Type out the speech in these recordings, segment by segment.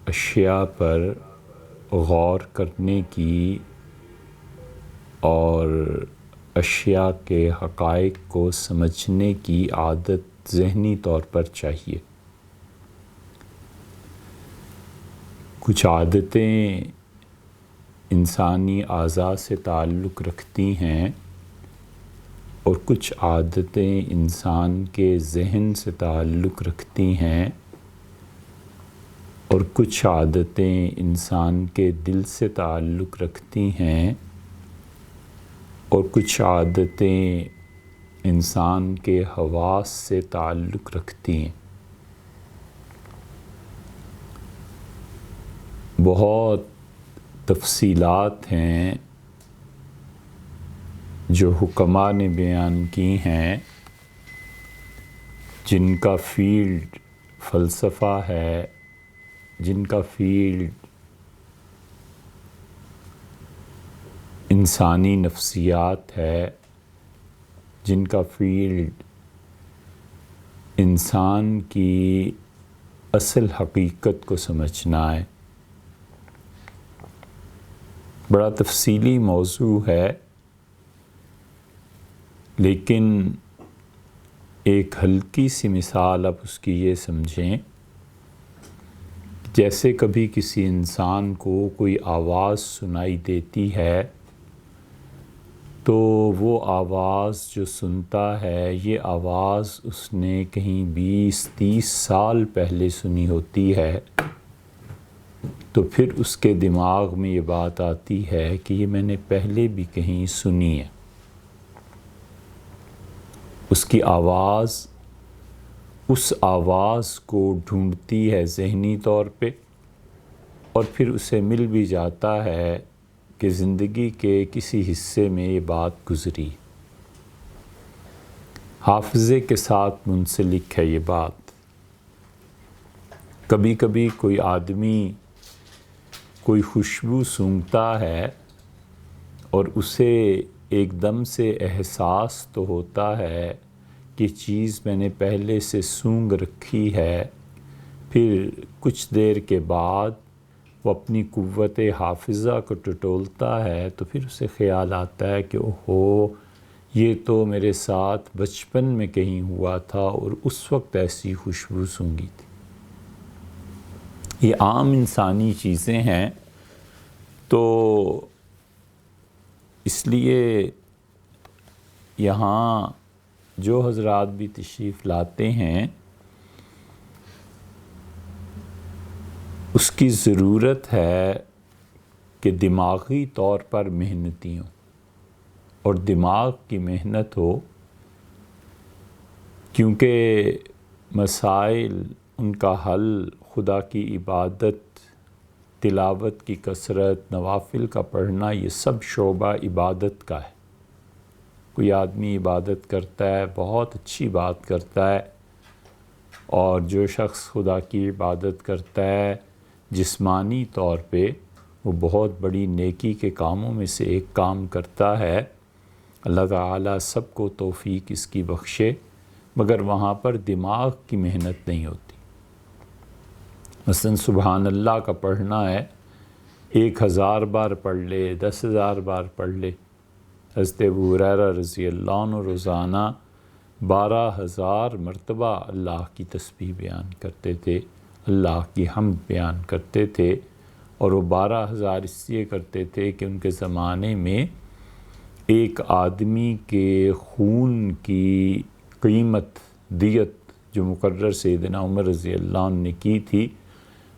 اشیاء پر غور کرنے کی اور اشیاء کے حقائق کو سمجھنے کی عادت ذہنی طور پر چاہیے۔ کچھ عادتیں انسانی اعضاء سے تعلق رکھتی ہیں اور کچھ عادتیں انسان کے ذہن سے تعلق رکھتی ہیں اور کچھ عادتیں انسان کے دل سے تعلق رکھتی ہیں اور کچھ عادتیں انسان کے حواس سے تعلق رکھتی ہیں۔ بہت تفصیلات ہیں جو حکماء نے بیان کی ہیں، جن کا فیلڈ فلسفہ ہے، جن کا فیلڈ انسانی نفسیات ہے، جن کا فیلڈ انسان کی اصل حقیقت کو سمجھنا ہے۔ بڑا تفصیلی موضوع ہے، لیکن ایک ہلکی سی مثال آپ اس کی یہ سمجھیں، جیسے کبھی کسی انسان کو کوئی آواز سنائی دیتی ہے تو وہ آواز جو سنتا ہے، یہ آواز اس نے کہیں 20-30 سال پہلے سنی ہوتی ہے، تو پھر اس کے دماغ میں یہ بات آتی ہے کہ یہ میں نے پہلے بھی کہیں سنی ہے۔ اس کی آواز اس آواز کو ڈھونڈتی ہے ذہنی طور پہ، اور پھر اسے مل بھی جاتا ہے کہ زندگی کے کسی حصے میں یہ بات گزری۔ حافظے کے ساتھ منسلک ہے یہ بات۔ کبھی کبھی کوئی آدمی کوئی خوشبو سونگھتا ہے اور اسے ایک دم سے احساس تو ہوتا ہے کہ چیز میں نے پہلے سے سونگھ رکھی ہے، پھر کچھ دیر کے بعد وہ اپنی قوت حافظہ کو ٹٹولتا ہے تو پھر اسے خیال آتا ہے کہ اوہو، یہ تو میرے ساتھ بچپن میں کہیں ہوا تھا اور اس وقت ایسی خوشبو سونگھی تھی۔ یہ عام انسانی چیزیں ہیں، تو اس لیے یہاں جو حضرات بھی تشریف لاتے ہیں، اس کی ضرورت ہے کہ دماغی طور پر محنتی ہوں اور دماغ کی محنت ہو، کیونکہ مسائل ان کا حل خدا کی عبادت، تلاوت کی کثرت، نوافل کا پڑھنا، یہ سب شعبہ عبادت کا ہے۔ کوئی آدمی عبادت کرتا ہے، بہت اچھی بات کرتا ہے، اور جو شخص خدا کی عبادت کرتا ہے جسمانی طور پہ، وہ بہت بڑی نیکی کے کاموں میں سے ایک کام کرتا ہے۔ اللہ تعالیٰ سب کو توفیق اس کی بخشے، مگر وہاں پر دماغ کی محنت نہیں ہوتی۔ مثلا سبحان اللہ کا پڑھنا ہے، 1000 بار پڑھ لے، 10,000 بار پڑھ لے۔ حضرت ابو ہریرہ رضی اللہ عنہ روزانہ 12,000 مرتبہ اللہ کی تسبیح بیان کرتے تھے، اللہ کی حمد بیان کرتے تھے، اور وہ 12,000 اس لیے کرتے تھے کہ ان کے زمانے میں ایک آدمی کے خون کی قیمت، دیت جو مقرر سیدنا عمر رضی اللہ عنہ نے کی تھی،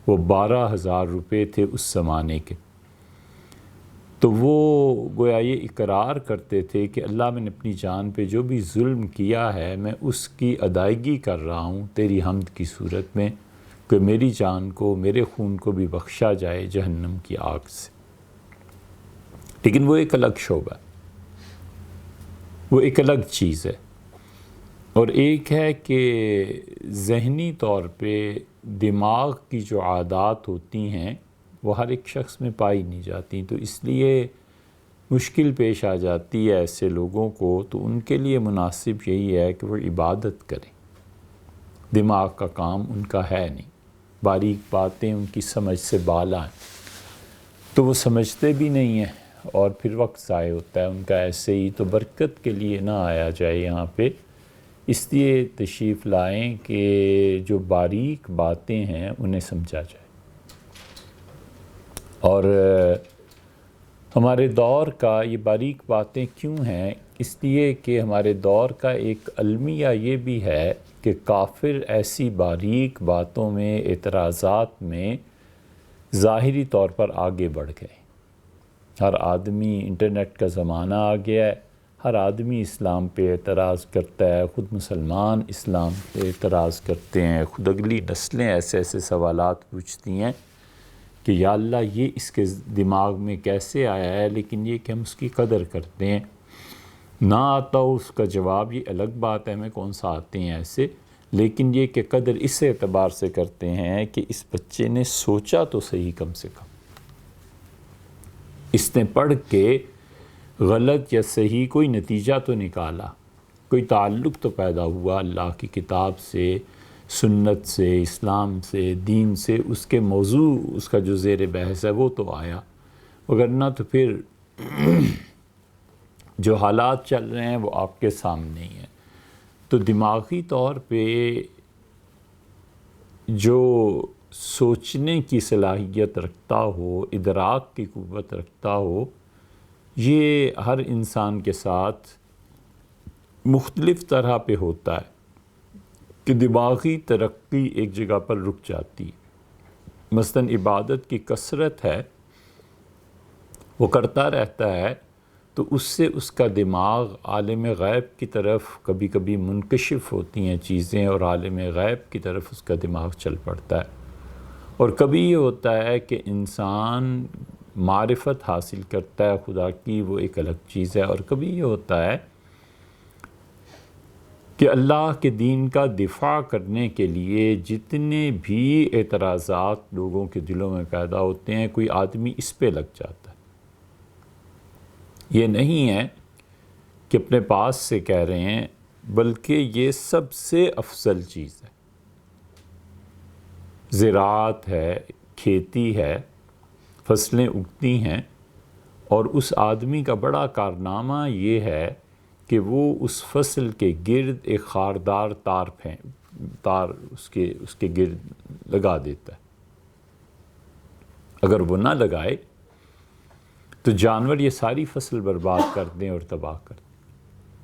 وہ 12,000 روپے تھے اس زمانے کے۔ تو وہ گویا یہ اقرار کرتے تھے کہ اللہ، میں نے اپنی جان پہ جو بھی ظلم کیا ہے، میں اس کی ادائیگی کر رہا ہوں تیری حمد کی صورت میں، کہ میری جان کو، میرے خون کو بھی بخشا جائے جہنم کی آگ سے۔ لیکن وہ ایک الگ شعبہ ہے، وہ ایک الگ چیز ہے۔ اور ایک ہے کہ ذہنی طور پہ دماغ کی جو عادات ہوتی ہیں وہ ہر ایک شخص میں پائی نہیں جاتی، تو اس لیے مشکل پیش آ جاتی ہے ایسے لوگوں کو۔ تو ان کے لیے مناسب یہی ہے کہ وہ عبادت کریں، دماغ کا کام ان کا ہے نہیں۔ باریک باتیں ان کی سمجھ سے بالا ہیں، تو وہ سمجھتے بھی نہیں ہیں اور پھر وقت ضائع ہوتا ہے ان کا ایسے ہی۔ تو برکت کے لیے نہ آیا جائے یہاں پہ، اس لیے تشریف لائیں کہ جو باریک باتیں ہیں انہیں سمجھا جائے۔ اور ہمارے دور کا یہ باریک باتیں کیوں ہیں؟ اس لیے کہ ہمارے دور کا ایک المیہ یہ بھی ہے کہ کافر ایسی باریک باتوں میں، اعتراضات میں ظاہری طور پر آگے بڑھ گئے۔ ہر آدمی، انٹرنیٹ کا زمانہ آ گیا ہے، ہر آدمی اسلام پہ اعتراض کرتا ہے، خود مسلمان اسلام پہ اعتراض کرتے ہیں، خود اگلی نسلیں ایسے ایسے سوالات پوچھتی ہیں کہ یا اللہ یہ اس کے دماغ میں کیسے آیا ہے، لیکن یہ کہ ہم اس کی قدر کرتے ہیں۔ نہ آتا ہو اس کا جواب یہ الگ بات ہے، ہمیں کون سا آتے ہیں ایسے، لیکن یہ کہ قدر اس اعتبار سے کرتے ہیں کہ اس بچے نے سوچا تو صحیح، کم سے کم اس نے پڑھ کے غلط یا صحیح کوئی نتیجہ تو نکالا، کوئی تعلق تو پیدا ہوا اللہ کی کتاب سے، سنت سے، اسلام سے، دین سے، اس کے موضوع، اس کا جو زیر بحث ہے وہ تو آیا، وگرنہ تو پھر جو حالات چل رہے ہیں وہ آپ کے سامنے ہی ہیں۔ تو دماغی طور پہ جو سوچنے کی صلاحیت رکھتا ہو، ادراک کی قوت رکھتا ہو، یہ ہر انسان کے ساتھ مختلف طرح پہ ہوتا ہے کہ دماغی ترقی ایک جگہ پر رک جاتی۔ مثلاً عبادت کی کثرت ہے، وہ کرتا رہتا ہے تو اس سے اس کا دماغ عالم غیب کی طرف کبھی کبھی منکشف ہوتی ہیں چیزیں، اور عالم غیب کی طرف اس کا دماغ چل پڑتا ہے۔ اور کبھی یہ ہوتا ہے کہ انسان معرفت حاصل کرتا ہے خدا کی، وہ ایک الگ چیز ہے، اور کبھی یہ ہوتا ہے کہ اللہ کے دین کا دفاع کرنے کے لیے جتنے بھی اعتراضات لوگوں کے دلوں میں پیدا ہوتے ہیں، کوئی آدمی اس پہ لگ جاتا ہے۔ یہ نہیں ہے کہ اپنے پاس سے کہہ رہے ہیں، بلکہ یہ سب سے افضل چیز ہے۔ زراعت ہے، کھیتی ہے، فصلیں اگتی ہیں، اور اس آدمی کا بڑا کارنامہ یہ ہے کہ وہ اس فصل کے گرد ایک خاردار تار اس کے گرد لگا دیتا ہے۔ اگر وہ نہ لگائے تو جانور یہ ساری فصل برباد کر دیں اور تباہ کر دیں۔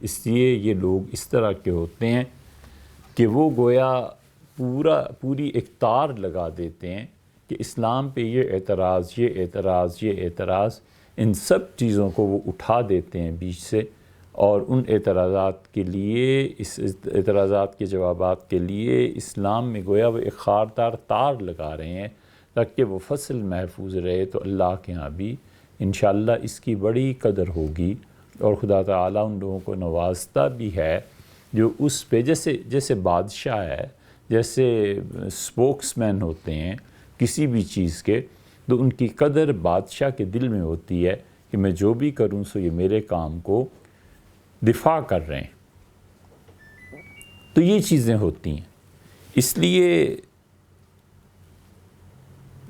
اس لیے یہ لوگ اس طرح کے ہوتے ہیں کہ وہ گویا پوری ایک تار لگا دیتے ہیں کہ اسلام پہ یہ اعتراض، یہ اعتراض، یہ اعتراض، ان سب چیزوں کو وہ اٹھا دیتے ہیں بیچ سے، اور ان اعتراضات کے لیے، اس اعتراضات کے جوابات کے لیے اسلام میں گویا وہ ایک خاردار تار لگا رہے ہیں تاکہ وہ فصل محفوظ رہے۔ تو اللہ کے ہاں بھی انشاءاللہ اس کی بڑی قدر ہوگی، اور خدا تعالیٰ ان لوگوں کو نوازتا بھی ہے جو اس پہ، جیسے بادشاہ ہے، جیسے سپوکس مین ہوتے ہیں کسی بھی چیز کے، تو ان کی قدر بادشاہ کے دل میں ہوتی ہے کہ میں جو بھی کروں سو یہ میرے کام کو دفاع کر رہے ہیں۔ تو یہ چیزیں ہوتی ہیں۔ اس لیے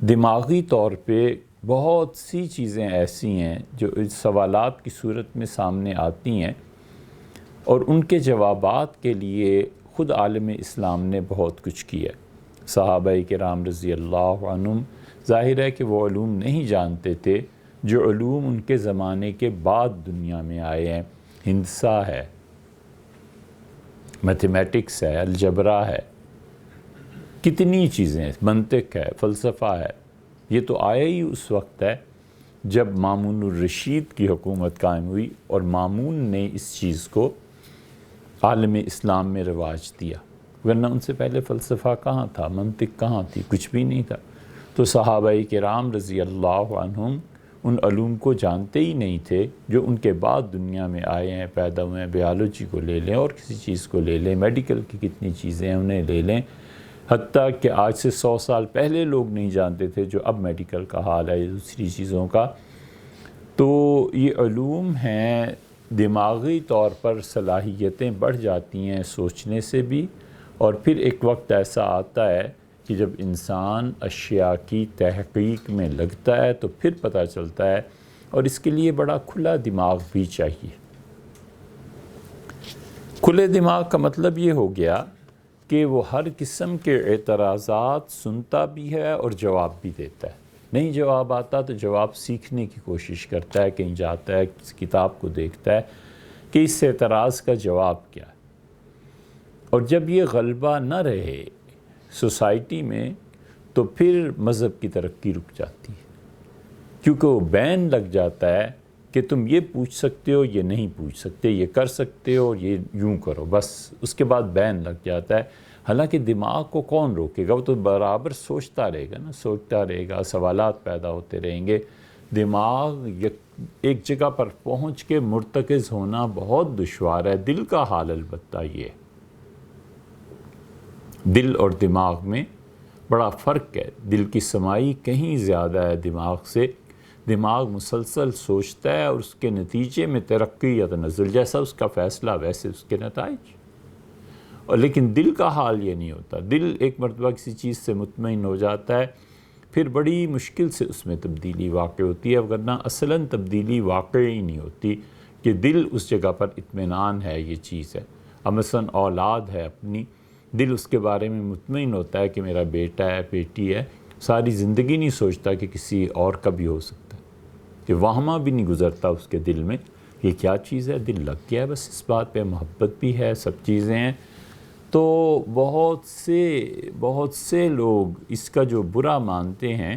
دماغی طور پہ بہت سی چیزیں ایسی ہیں جو اس سوالات کی صورت میں سامنے آتی ہیں، اور ان کے جوابات کے لیے خود عالم اسلام نے بہت کچھ کیا۔ صحابہ کرام رضی اللہ عنہم، ظاہر ہے کہ وہ علوم نہیں جانتے تھے جو علوم ان کے زمانے کے بعد دنیا میں آئے ہیں۔ ہندسہ ہے، میتھمیٹکس ہے، الجبرا ہے، کتنی چیزیں، منطق ہے، فلسفہ ہے۔ یہ تو آیا ہی اس وقت ہے جب مامون الرشید کی حکومت قائم ہوئی، اور مامون نے اس چیز کو عالم اسلام میں رواج دیا، ورنہ ان سے پہلے فلسفہ کہاں تھا، منطق کہاں تھی، کچھ بھی نہیں تھا۔ تو صحابہ کرام رضی اللہ عنہم ان علوم کو جانتے ہی نہیں تھے جو ان کے بعد دنیا میں آئے ہیں، پیدا ہوئے ہیں۔ بیالوجی کو لے لیں اور کسی چیز کو لے لیں، میڈیکل کی کتنی چیزیں ہیں انہیں لے لیں، حتیٰ کہ آج سے 100 سال پہلے لوگ نہیں جانتے تھے جو اب میڈیکل کا حال ہے، دوسری چیزوں کا۔ تو یہ علوم ہیں، دماغی طور پر صلاحیتیں بڑھ جاتی ہیں سوچنے سے بھی، اور پھر ایک وقت ایسا آتا ہے کہ جب انسان اشیاء کی تحقیق میں لگتا ہے تو پھر پتہ چلتا ہے، اور اس کے لیے بڑا کھلا دماغ بھی چاہیے۔ کھلے دماغ کا مطلب یہ ہو گیا کہ وہ ہر قسم کے اعتراضات سنتا بھی ہے اور جواب بھی دیتا ہے۔ نہیں جواب آتا تو جواب سیکھنے کی کوشش کرتا ہے، کہیں جاتا ہے، کسی کتاب کو دیکھتا ہے کہ اس اعتراض کا جواب کیا ہے۔ اور جب یہ غلبہ نہ رہے سوسائٹی میں تو پھر مذہب کی ترقی رک جاتی ہے، کیونکہ وہ بین لگ جاتا ہے کہ تم یہ پوچھ سکتے ہو، یہ نہیں پوچھ سکتے، یہ کر سکتے ہو، یہ یوں کرو، بس اس کے بعد بین لگ جاتا ہے۔ حالانکہ دماغ کو کون روکے گا، وہ تو برابر سوچتا رہے گا نا، سوچتا رہے گا، سوالات پیدا ہوتے رہیں گے۔ دماغ ایک جگہ پر پہنچ کے مرتکز ہونا بہت دشوار ہے۔ دل کا حال البتہ یہ ہے، دل اور دماغ میں بڑا فرق ہے۔ دل کی سمائی کہیں زیادہ ہے دماغ سے۔ دماغ مسلسل سوچتا ہے اور اس کے نتیجے میں ترقی یا تنزل، جیسا اس کا فیصلہ ویسے اس کے نتائج۔ اور لیکن دل کا حال یہ نہیں ہوتا۔ دل ایک مرتبہ کسی چیز سے مطمئن ہو جاتا ہے، پھر بڑی مشکل سے اس میں تبدیلی واقع ہوتی ہے، ورنہ اصلاً تبدیلی واقع ہی نہیں ہوتی کہ دل اس جگہ پر اطمینان ہے، یہ چیز ہے۔ اب مثلاً اولاد ہے اپنی، دل اس کے بارے میں مطمئن ہوتا ہے کہ میرا بیٹا ہے، بیٹی ہے، ساری زندگی نہیں سوچتا کہ کسی اور کا بھی ہو سکتا ہے، کہ وہمہ بھی نہیں گزرتا اس کے دل میں یہ کیا چیز ہے، دل لگ گیا ہے بس اس بات پہ، محبت بھی ہے، سب چیزیں ہیں۔ تو بہت سے لوگ اس کا جو برا مانتے ہیں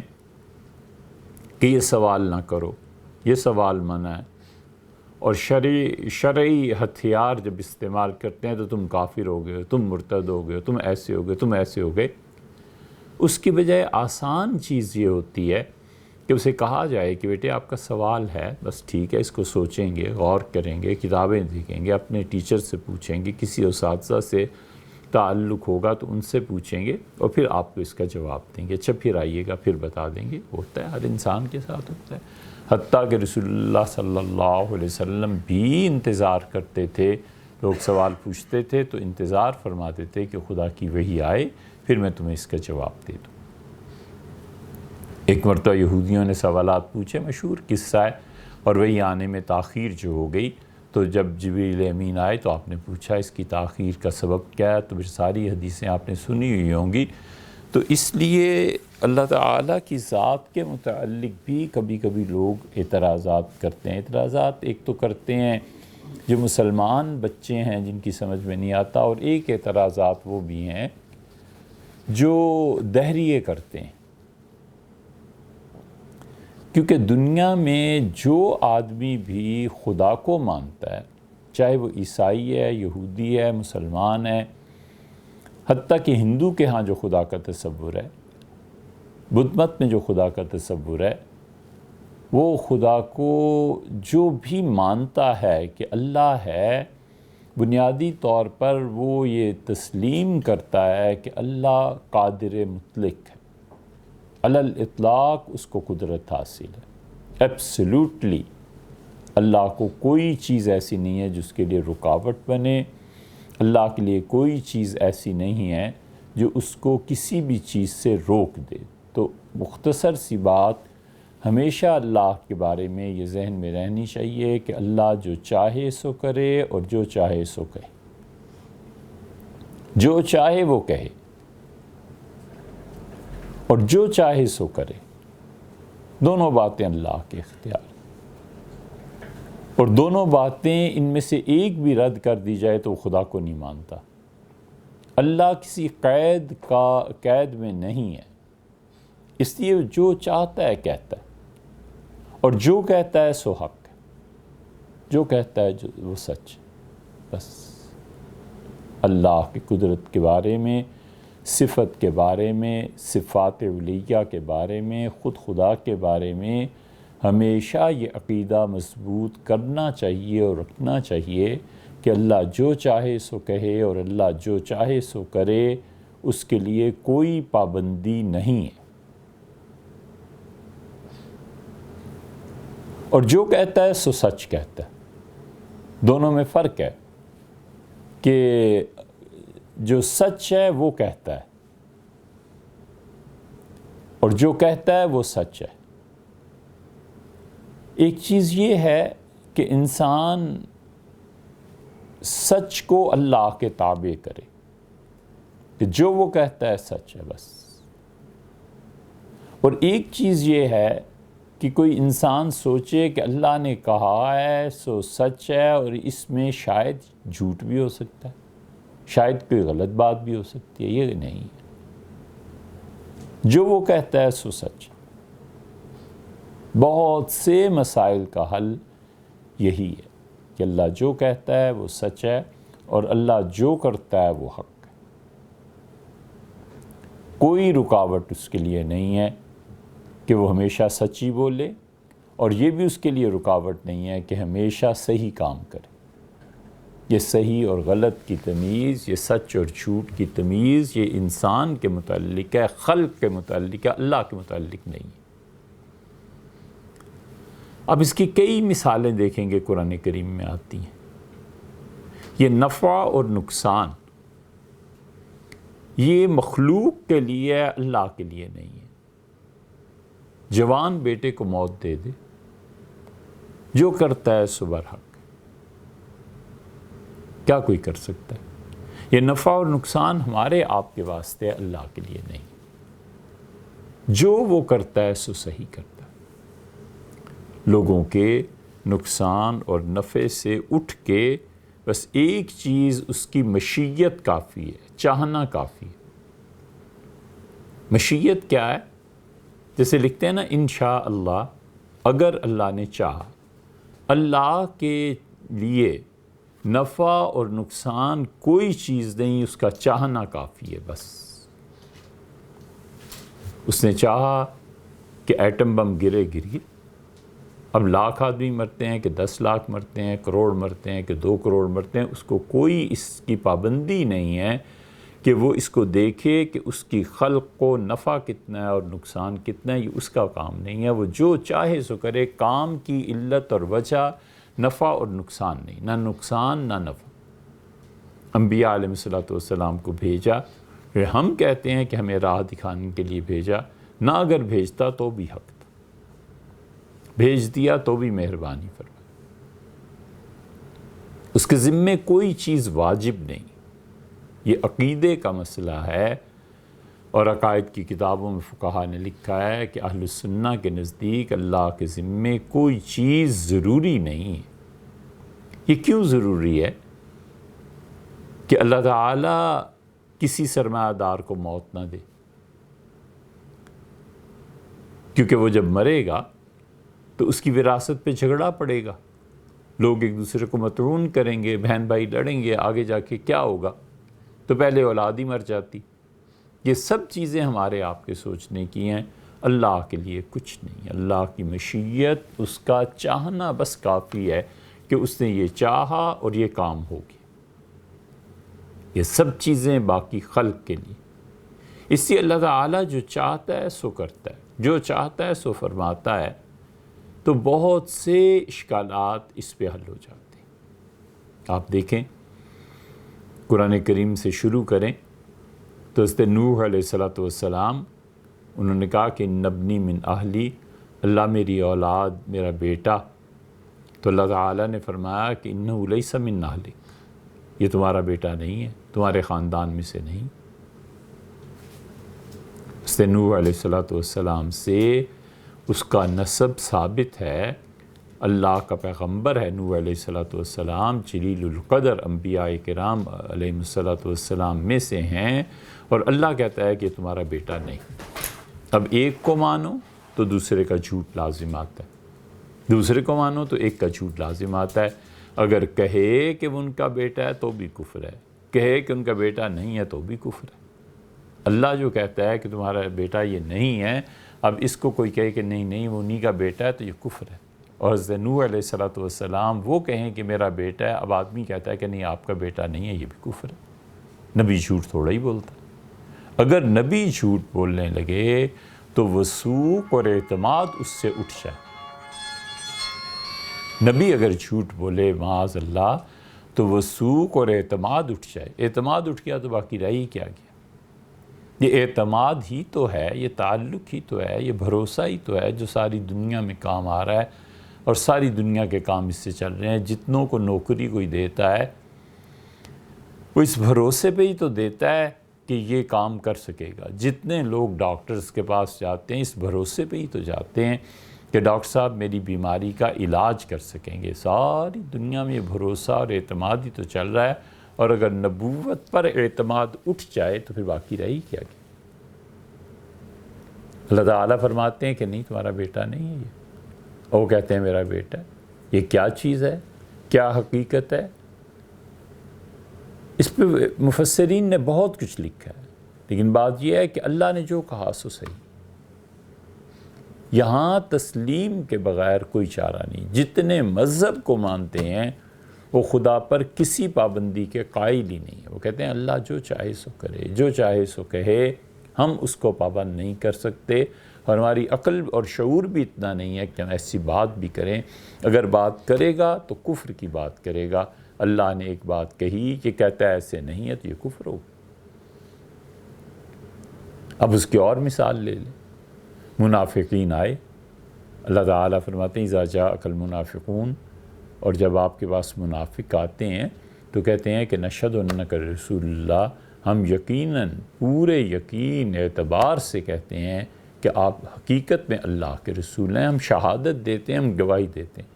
کہ یہ سوال نہ کرو، یہ سوال منع ہے، اور شرعی ہتھیار جب استعمال کرتے ہیں تو تم کافر ہو گئے، تم مرتد ہو گئے، تم ایسے ہو گئے، تم ایسے ہو گئے۔ اس کی بجائے آسان چیز یہ ہوتی ہے کہ اسے کہا جائے کہ بیٹے آپ کا سوال ہے، بس ٹھیک ہے، اس کو سوچیں گے، غور کریں گے، کتابیں دیکھیں گے، اپنے ٹیچر سے پوچھیں گے، کسی اساتذہ سے تعلق ہوگا تو ان سے پوچھیں گے، اور پھر آپ کو اس کا جواب دیں گے، اچھا پھر آئیے گا، پھر بتا دیں گے۔ ہوتا ہے، ہر انسان کے ساتھ ہوتا ہے۔ حتیٰ کہ رسول اللہ صلی اللہ علیہ وسلم بھی انتظار کرتے تھے، لوگ سوال پوچھتے تھے تو انتظار فرماتے تھے کہ خدا کی وحی آئے، پھر میں تمہیں اس کا جواب دے دوں۔ ایک مرتبہ یہودیوں نے سوالات پوچھے، مشہور قصہ ہے، اور وہی آنے میں تاخیر جو ہو گئی، تو جب جبریل امین آئے تو آپ نے پوچھا اس کی تاخیر کا سبب کیا ہے، تو پھر ساری حدیثیں آپ نے سنی ہوئی ہوں گی۔ تو اس لیے اللہ تعالیٰ کی ذات کے متعلق بھی کبھی کبھی لوگ اعتراضات کرتے ہیں۔ اعتراضات ایک تو کرتے ہیں جو مسلمان بچے ہیں جن کی سمجھ میں نہیں آتا، اور ایک اعتراضات وہ بھی ہیں جو دہریے کرتے ہیں، کیونکہ دنیا میں جو آدمی بھی خدا کو مانتا ہے، چاہے وہ عیسائی ہے، یہودی ہے، مسلمان ہے، حتیٰ کہ ہندو کے ہاں جو خدا کا تصور ہے، بدھ مت میں جو خدا کا تصور ہے، وہ خدا کو جو بھی مانتا ہے کہ اللہ ہے، بنیادی طور پر وہ یہ تسلیم کرتا ہے کہ اللہ قادر مطلق ہے، علی الاطلاق اس کو قدرت حاصل ہے، ایبسلیوٹلی اللہ کو کوئی چیز ایسی نہیں ہے جس کے لیے رکاوٹ بنے، اللہ کے لیے کوئی چیز ایسی نہیں ہے جو اس کو کسی بھی چیز سے روک دے۔ تو مختصر سی بات، ہمیشہ اللہ کے بارے میں یہ ذہن میں رہنی چاہیے کہ اللہ جو چاہے سو کرے اور جو چاہے سو کہے، جو چاہے وہ کہے اور جو چاہے سو کرے، دونوں باتیں اللہ کے اختیار، اور دونوں باتیں ان میں سے ایک بھی رد کر دی جائے تو وہ خدا کو نہیں مانتا۔ اللہ کسی قید میں نہیں ہے، اس لیے جو چاہتا ہے کہتا ہے، اور جو کہتا ہے سو حق ہے، جو کہتا ہے وہ سچ ہے۔ بس اللہ کی قدرت کے بارے میں، صفت کے بارے میں، صفات علیہ کے بارے میں، خود خدا کے بارے میں ہمیشہ یہ عقیدہ مضبوط کرنا چاہیے اور رکھنا چاہیے کہ اللہ جو چاہے سو کہے اور اللہ جو چاہے سو کرے، اس کے لیے کوئی پابندی نہیں ہے، اور جو کہتا ہے سو سچ کہتا ہے۔ دونوں میں فرق ہے کہ جو سچ ہے وہ کہتا ہے، اور جو کہتا ہے وہ سچ ہے۔ ایک چیز یہ ہے کہ انسان سچ کو اللہ کے تابع کرے کہ جو وہ کہتا ہے سچ ہے بس۔ اور ایک چیز یہ ہے کہ کوئی انسان سوچے کہ اللہ نے کہا ہے سو سچ ہے، اور اس میں شاید جھوٹ بھی ہو سکتا ہے، شاید کوئی غلط بات بھی ہو سکتی ہے، یہ نہیں ہے۔ جو وہ کہتا ہے سو سچ۔ بہت سے مسائل کا حل یہی ہے کہ اللہ جو کہتا ہے وہ سچ ہے، اور اللہ جو کرتا ہے وہ حق ہے۔ کوئی رکاوٹ اس کے لیے نہیں ہے کہ وہ ہمیشہ سچ ہی بولے، اور یہ بھی اس کے لیے رکاوٹ نہیں ہے کہ ہمیشہ صحیح کام کرے۔ یہ صحیح اور غلط کی تمیز، یہ سچ اور جھوٹ کی تمیز، یہ انسان کے متعلق ہے، خلق کے متعلق ہے، اللہ کے متعلق نہیں ہے۔ اب اس کی کئی مثالیں دیکھیں گے قرآن کریم میں آتی ہیں۔ یہ نفع اور نقصان یہ مخلوق کے لیے ہے، اللہ کے لیے نہیں ہے۔ جوان بیٹے کو موت دے دے، جو کرتا ہے سو برحق، کیا کوئی کر سکتا ہے؟ یہ نفع اور نقصان ہمارے آپ کے واسطے ہے، اللہ کے لیے نہیں۔ جو وہ کرتا ہے سو صحیح کرتا ہے۔ لوگوں کے نقصان اور نفع سے اٹھ کے بس ایک چیز اس کی مشیت کافی ہے، چاہنا کافی ہے۔ مشیت کیا ہے؟ جیسے لکھتے ہیں نا انشاءاللہ، اگر اللہ نے چاہا۔ اللہ کے لیے نفع اور نقصان کوئی چیز نہیں، اس کا چاہنا کافی ہے بس۔ اس نے چاہا کہ ایٹم بم گرے، گری، اب 1,00,000 آدمی مرتے ہیں کہ 10,00,000 مرتے ہیں، کروڑ مرتے ہیں کہ 2 کروڑ مرتے ہیں، اس کو کوئی اس کی پابندی نہیں ہے کہ وہ اس کو دیکھے کہ اس کی خلق کو نفع کتنا ہے اور نقصان کتنا ہے۔ یہ اس کا کام نہیں ہے، وہ جو چاہے سو کرے۔ کام کی علت اور وجہ نفع اور نقصان نہیں، نہ نقصان نہ نفع۔ انبیاء علیہ السلام کو بھیجا، پھر ہم کہتے ہیں کہ ہمیں راہ دکھانے کے لیے بھیجا، نہ اگر بھیجتا تو بھی حق تھا، بھیج دیا تو بھی مہربانی فرمائی۔ اس کے ذمے کوئی چیز واجب نہیں۔ یہ عقیدے کا مسئلہ ہے، اور عقائد کی کتابوں میں فقہا نے لکھا ہے کہ اہل السنہ کے نزدیک اللہ کے ذمے کوئی چیز ضروری نہیں ہے۔ یہ کیوں ضروری ہے کہ اللہ تعالیٰ کسی سرمایہ دار کو موت نہ دے؟ کیونکہ وہ جب مرے گا تو اس کی وراثت پہ جھگڑا پڑے گا، لوگ ایک دوسرے کو مطعون کریں گے، بہن بھائی لڑیں گے، آگے جا کے کیا ہوگا؟ تو پہلے اولاد ہی مر جاتی۔ یہ سب چیزیں ہمارے آپ کے سوچنے کی ہیں، اللہ کے لیے کچھ نہیں۔ اللہ کی مشیت، اس کا چاہنا بس کافی ہے کہ اس نے یہ چاہا اور یہ کام ہو گیا۔ یہ سب چیزیں باقی خلق کے لیے۔ اس لیے اللہ تعالیٰ جو چاہتا ہے سو کرتا ہے، جو چاہتا ہے سو فرماتا ہے، تو بہت سے اشکالات اس پہ حل ہو جاتے ہیں۔ آپ دیکھیں قرآن کریم سے شروع کریں تو حضرت نوح علیہ السلام انہوں نے کہا کہ نبنی من اہلی، اللہ میری اولاد، میرا بیٹا۔ تو اللہ تعالیٰ نے فرمایا کہ انہ لیس من اہلک، یہ تمہارا بیٹا نہیں ہے، تمہارے خاندان میں سے نہیں۔ حضرت نوح علیہ السلام سے اس کا نسب ثابت ہے، اللہ کا پیغمبر ہے نوح علیہ السلام، جلیل القدر انبیاء کرام علیہ السلام میں سے ہیں، اور اللہ کہتا ہے کہ تمہارا بیٹا نہیں۔ اب ایک کو مانو تو دوسرے کا جھوٹ لازم آتا ہے، دوسرے کو مانو تو ایک کا جھوٹ لازم آتا ہے۔ اگر کہے کہ وہ ان کا بیٹا ہے تو بھی کفر ہے، کہے کہ ان کا بیٹا نہیں ہے تو بھی کفر ہے۔ اللہ جو کہتا ہے کہ تمہارا بیٹا یہ نہیں ہے، اب اس کو کوئی کہے کہ نہیں نہیں وہ انہی کا بیٹا ہے، تو یہ کفر ہے۔ اور حضرت نوح علیہ السلام وہ کہیں کہ میرا بیٹا ہے، اب آدمی کہتا ہے کہ نہیں آپ کا بیٹا نہیں ہے، یہ بھی کفر ہے۔ نبی جھوٹ تھوڑا ہی بولتا ہے۔ اگر نبی جھوٹ بولنے لگے تو وثوق اور اعتماد اس سے اٹھ جائے۔ نبی اگر جھوٹ بولے معاذ اللہ تو وثوق اور اعتماد اٹھ جائے۔ اعتماد اٹھ گیا تو باقی رہ ہی کیا گیا۔ یہ اعتماد ہی تو ہے، یہ تعلق ہی تو ہے، یہ بھروسہ ہی تو ہے جو ساری دنیا میں کام آ رہا ہے، اور ساری دنیا کے کام اس سے چل رہے ہیں۔ جتنوں کو نوکری کوئی دیتا ہے وہ اس بھروسے پہ ہی تو دیتا ہے کہ یہ کام کر سکے گا۔ جتنے لوگ ڈاکٹرز کے پاس جاتے ہیں اس بھروسے پہ ہی تو جاتے ہیں کہ ڈاکٹر صاحب میری بیماری کا علاج کر سکیں گے۔ ساری دنیا میں یہ بھروسہ اور اعتماد ہی تو چل رہا ہے، اور اگر نبوت پر اعتماد اٹھ جائے تو پھر باقی رہی کیا کہ اللہ تعالیٰ فرماتے ہیں کہ نہیں تمہارا بیٹا نہیں ہے یہ، اور وہ کہتے ہیں میرا بیٹا ہے۔ یہ کیا چیز ہے، کیا حقیقت ہے؟ اس پہ مفسرین نے بہت کچھ لکھا ہے، لیکن بات یہ ہے کہ اللہ نے جو کہا سو صحیح۔ یہاں تسلیم کے بغیر کوئی چارہ نہیں۔ جتنے مذہب کو مانتے ہیں وہ خدا پر کسی پابندی کے قائل ہی نہیں ہے۔ وہ کہتے ہیں اللہ جو چاہے سو کرے، جو چاہے سو کہے، ہم اس کو پابند نہیں کر سکتے، اور ہماری عقل اور شعور بھی اتنا نہیں ہے کہ ہم ایسی بات بھی کریں۔ اگر بات کرے گا تو کفر کی بات کرے گا۔ اللہ نے ایک بات کہی کہ کہتا ہے ایسے نہیں ہے تو یہ کفر ہوگا۔ اب اس کی اور مثال لے لیں۔ منافقین آئے، اللہ تعالیٰ فرماتے ہیں اذا جاءک المنافقون، اور جب آپ کے پاس منافق آتے ہیں تو کہتے ہیں کہ نشہد انک رسول اللہ، ہم یقیناً پورے یقین اعتبار سے کہتے ہیں کہ آپ حقیقت میں اللہ کے رسول ہیں، ہم شہادت دیتے ہیں، ہم گواہی دیتے ہیں۔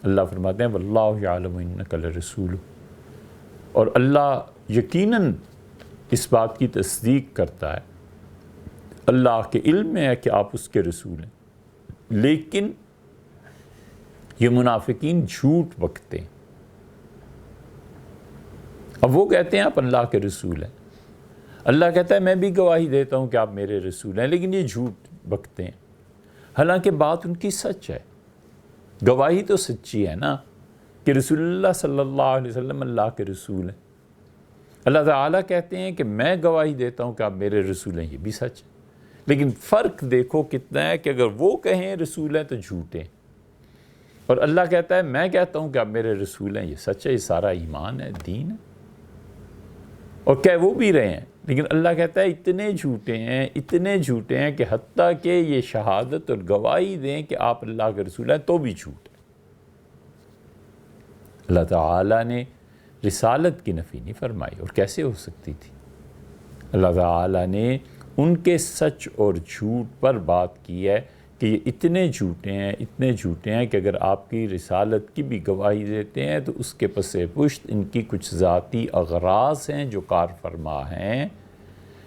اللہ فرماتے ہیں واللہ یعلم انک لرسول، اور اللہ یقیناً اس بات کی تصدیق کرتا ہے، اللہ کے علم میں ہے کہ آپ اس کے رسول ہیں، لیکن یہ منافقین جھوٹ بکتے ہیں۔ اب وہ کہتے ہیں آپ اللہ کے رسول ہیں، اللہ کہتا ہے میں بھی گواہی دیتا ہوں کہ آپ میرے رسول ہیں، لیکن یہ جھوٹ بکتے ہیں، حالانکہ بات ان کی سچ ہے، گواہی تو سچی ہے نا کہ رسول اللہ صلی اللہ علیہ وسلم اللہ کے رسول ہیں۔ اللہ تعالیٰ کہتے ہیں کہ میں گواہی دیتا ہوں کہ آپ میرے رسول ہیں، یہ بھی سچ ہے، لیکن فرق دیکھو کتنا ہے کہ اگر وہ کہیں رسول ہیں تو جھوٹے، اور اللہ کہتا ہے میں کہتا ہوں کہ آپ میرے رسول ہیں، یہ سچ ہے، یہ سارا ایمان ہے، دین ہے، اور کہہ وہ بھی رہے ہیں، لیکن اللہ کہتا ہے اتنے جھوٹے ہیں، اتنے جھوٹے ہیں کہ حتیٰ کہ یہ شہادت اور گواہی دیں کہ آپ اللہ کے رسول ہیں تو بھی جھوٹ ہے۔ اللہ تعالیٰ نے رسالت کی نفی نہیں فرمائی، اور کیسے ہو سکتی تھی؟ اللہ تعالیٰ نے ان کے سچ اور جھوٹ پر بات کی ہے کہ یہ اتنے جھوٹے ہیں، اتنے جھوٹے ہیں کہ اگر آپ کی رسالت کی بھی گواہی دیتے ہیں تو اس کے پس پشت ان کی کچھ ذاتی اغراض ہیں جو کار فرما ہیں۔